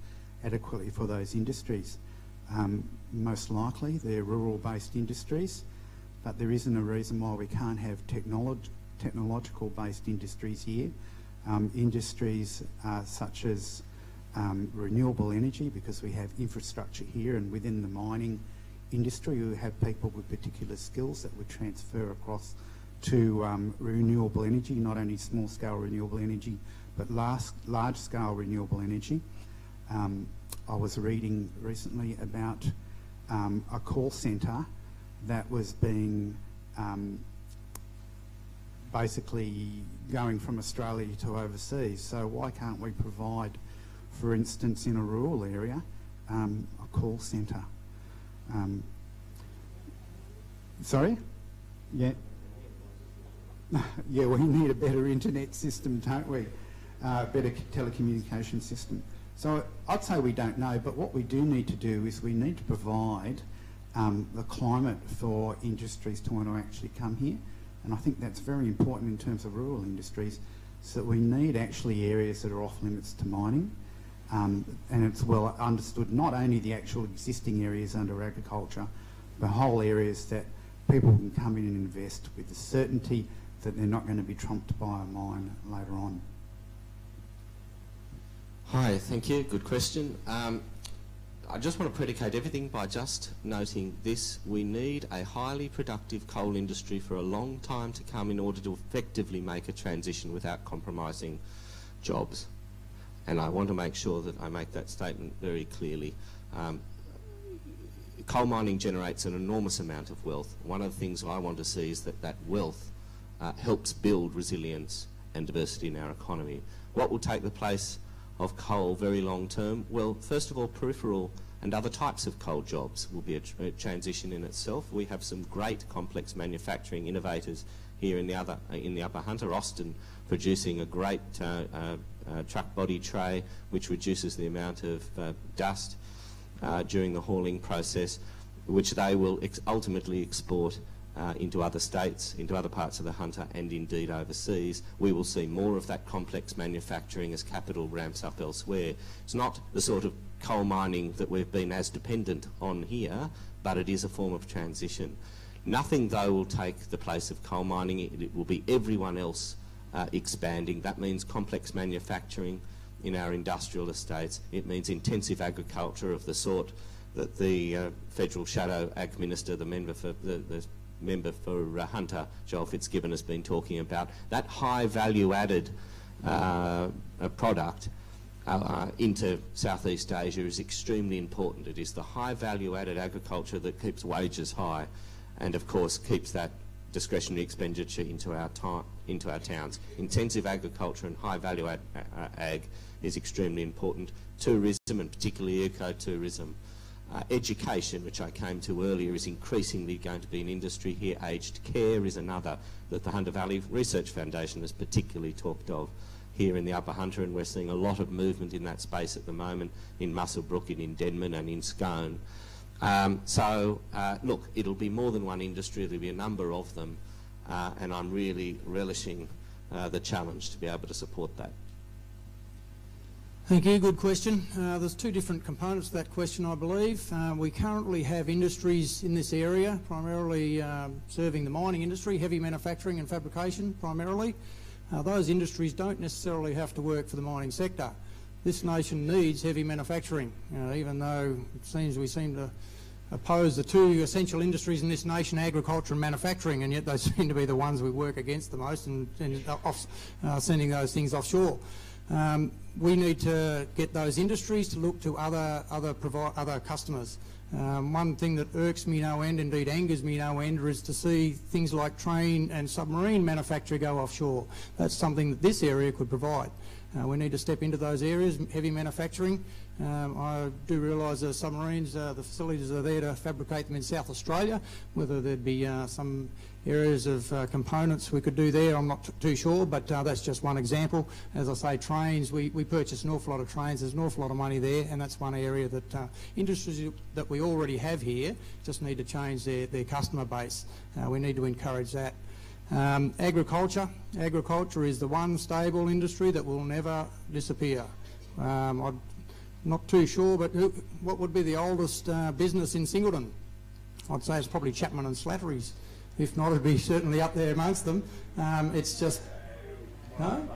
adequately for those industries. Most likely they're rural-based industries, but there isn't a reason why we can't have technological-based industries here. Industries such as renewable energy, because we have infrastructure here, and within the mining industry we have people with particular skills that would transfer across to renewable energy, not only small-scale renewable energy, but large-scale renewable energy. I was reading recently about a call centre that was being basically going from Australia to overseas. So why can't we provide, for instance, in a rural area, a call centre? Sorry? Yeah. Yeah, we need a better internet system, don't we? Better telecommunication system. So I'd say we don't know, but what we do need to do is we need to provide the climate for industries to want to actually come here. And I think that's very important in terms of rural industries, so that we need actually areas that are off limits to mining. And it's well understood, not only the actual existing areas under agriculture, but whole areas that people can come in and invest with the certainty that they're not going to be trumped by a mine later on. Hi, thank you. Good question. I just want to predicate everything by just noting this. We need a highly productive coal industry for a long time to come in order to effectively make a transition without compromising jobs. And I want to make sure that I make that statement very clearly. Coal mining generates an enormous amount of wealth. One of the things I want to see is that that wealth helps build resilience and diversity in our economy. What will take the place of coal very long term? Well, first of all, peripheral and other types of coal jobs will be a transition in itself. We have some great complex manufacturing innovators here in the Upper Hunter. Austin producing a great truck body tray which reduces the amount of dust during the hauling process, which they will ultimately export into other states, into other parts of the Hunter, and indeed overseas. We will see more of that complex manufacturing as capital ramps up elsewhere. It's not the sort of coal mining that we've been as dependent on here, but it is a form of transition. Nothing, though, will take the place of coal mining. It will be everyone else expanding. That means complex manufacturing in our industrial estates. It means intensive agriculture of the sort that the Federal Shadow Ag Minister, the member for Hunter, Joel Fitzgibbon, has been talking about. That high value-added product into Southeast Asia is extremely important. It is the high value-added agriculture that keeps wages high and, of course, keeps that discretionary expenditure into our towns. Intensive agriculture and high value ag is extremely important. Tourism, and particularly ecotourism. Education, which I came to earlier, is increasingly going to be an industry here. Aged care is another that the Hunter Valley Research Foundation has particularly talked of here in the Upper Hunter, and we're seeing a lot of movement in that space at the moment in Muswellbrook, in Denman and in Scone. Look, it'll be more than one industry, there'll be a number of them, and I'm really relishing the challenge to be able to support that. Thank you. Good question. There's two different components to that question, I believe. We currently have industries in this area, primarily serving the mining industry, heavy manufacturing and fabrication primarily. Those industries don't necessarily have to work for the mining sector. This nation needs heavy manufacturing, even though it seems we seem to oppose the two essential industries in this nation, agriculture and manufacturing, and yet they seem to be the ones we work against the most and sending those things offshore. We need to get those industries to look to other customers. One thing that irks me no end, indeed angers me no end, is to see things like train and submarine manufacture go offshore. That's something that this area could provide. We need to step into those areas, heavy manufacturing. I do realise the submarines, the facilities are there to fabricate them in South Australia. Whether there'd be some areas of components we could do there, I'm not too sure, but that's just one example. As I say, trains, we purchase an awful lot of trains, there's an awful lot of money there, and that's one area that industries that we already have here just need to change their customer base. We need to encourage that. Agriculture is the one stable industry that will never disappear. I'm not too sure, but what would be the oldest business in Singleton? I'd say it's probably Chapman and Slattery's. If not, it'd be certainly up there amongst them. It's just... No?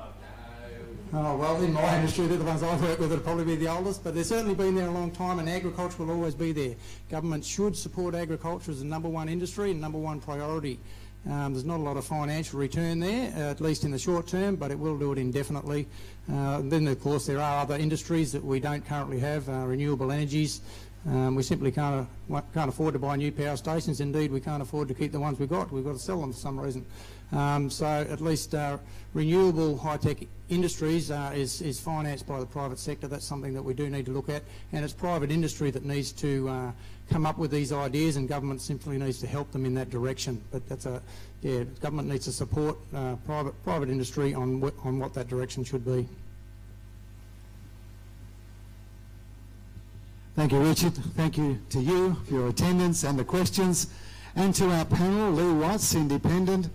Oh, well, in my industry, they're the ones I've worked with, it'll probably be the oldest, but they've certainly been there a long time, and agriculture will always be there. Government should support agriculture as the #1 industry and #1 priority. There's not a lot of financial return there, at least in the short term, but it will do it indefinitely. Then, of course, there are other industries that we don't currently have, renewable energies. We simply can't afford to buy new power stations. Indeed, we can't afford to keep the ones we've got. We've got to sell them for some reason. So at least renewable high-tech industries is financed by the private sector. That's something that we do need to look at. And it's private industry that needs to come up with these ideas, and government simply needs to help them in that direction. But that's government needs to support private industry on what that direction should be. Thank you, Richard. Thank you to you for your attendance and the questions. And to our panel, Lee Watts, Independent.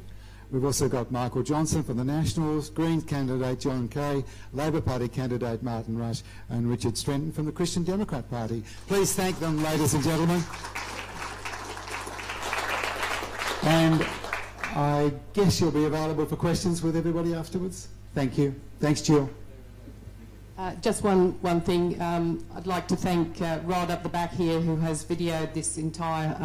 We've also got Michael Johnsen from the Nationals, Greens candidate John Kaye, Labor Party candidate Martin Rush, and Richard Stretton from the Christian Democrat Party. Please thank them, ladies and gentlemen. And I guess you'll be available for questions with everybody afterwards. Thank you. Thanks, Jill. Just one thing. I'd like to thank Rod up the back here, who has videoed this entire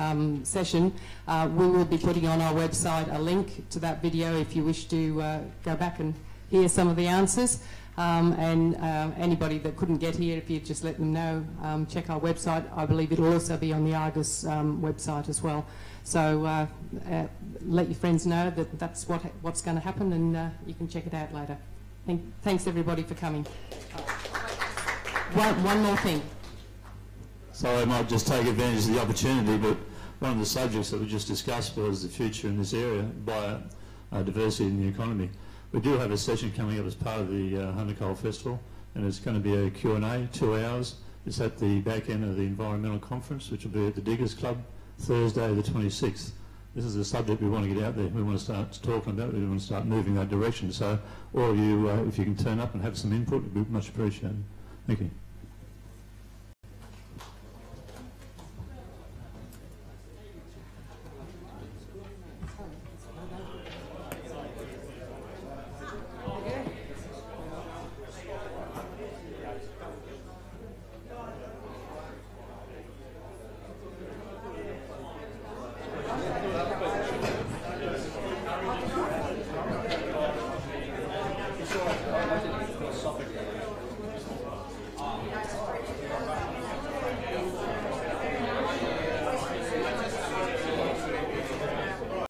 session. We will be putting on our website a link to that video if you wish to go back and hear some of the answers. And anybody that couldn't get here, if you just let them know, check our website. I believe it'll also be on the Argus website as well. So let your friends know that that's what's going to happen, and you can check it out later. Thanks everybody for coming. One more thing. So I might just take advantage of the opportunity, but one of the subjects that we just discussed was the future in this area by diversity in the economy. We do have a session coming up as part of the Hunter Coal Festival, and it's going to be a Q&A, 2 hours. It's at the back end of the environmental conference, which will be at the Diggers Club, Thursday the 26th. This is a subject we want to get out there. We want to start talking about it. We want to start moving that direction. So all of you, if you can turn up and have some input, it would be much appreciated. Thank you.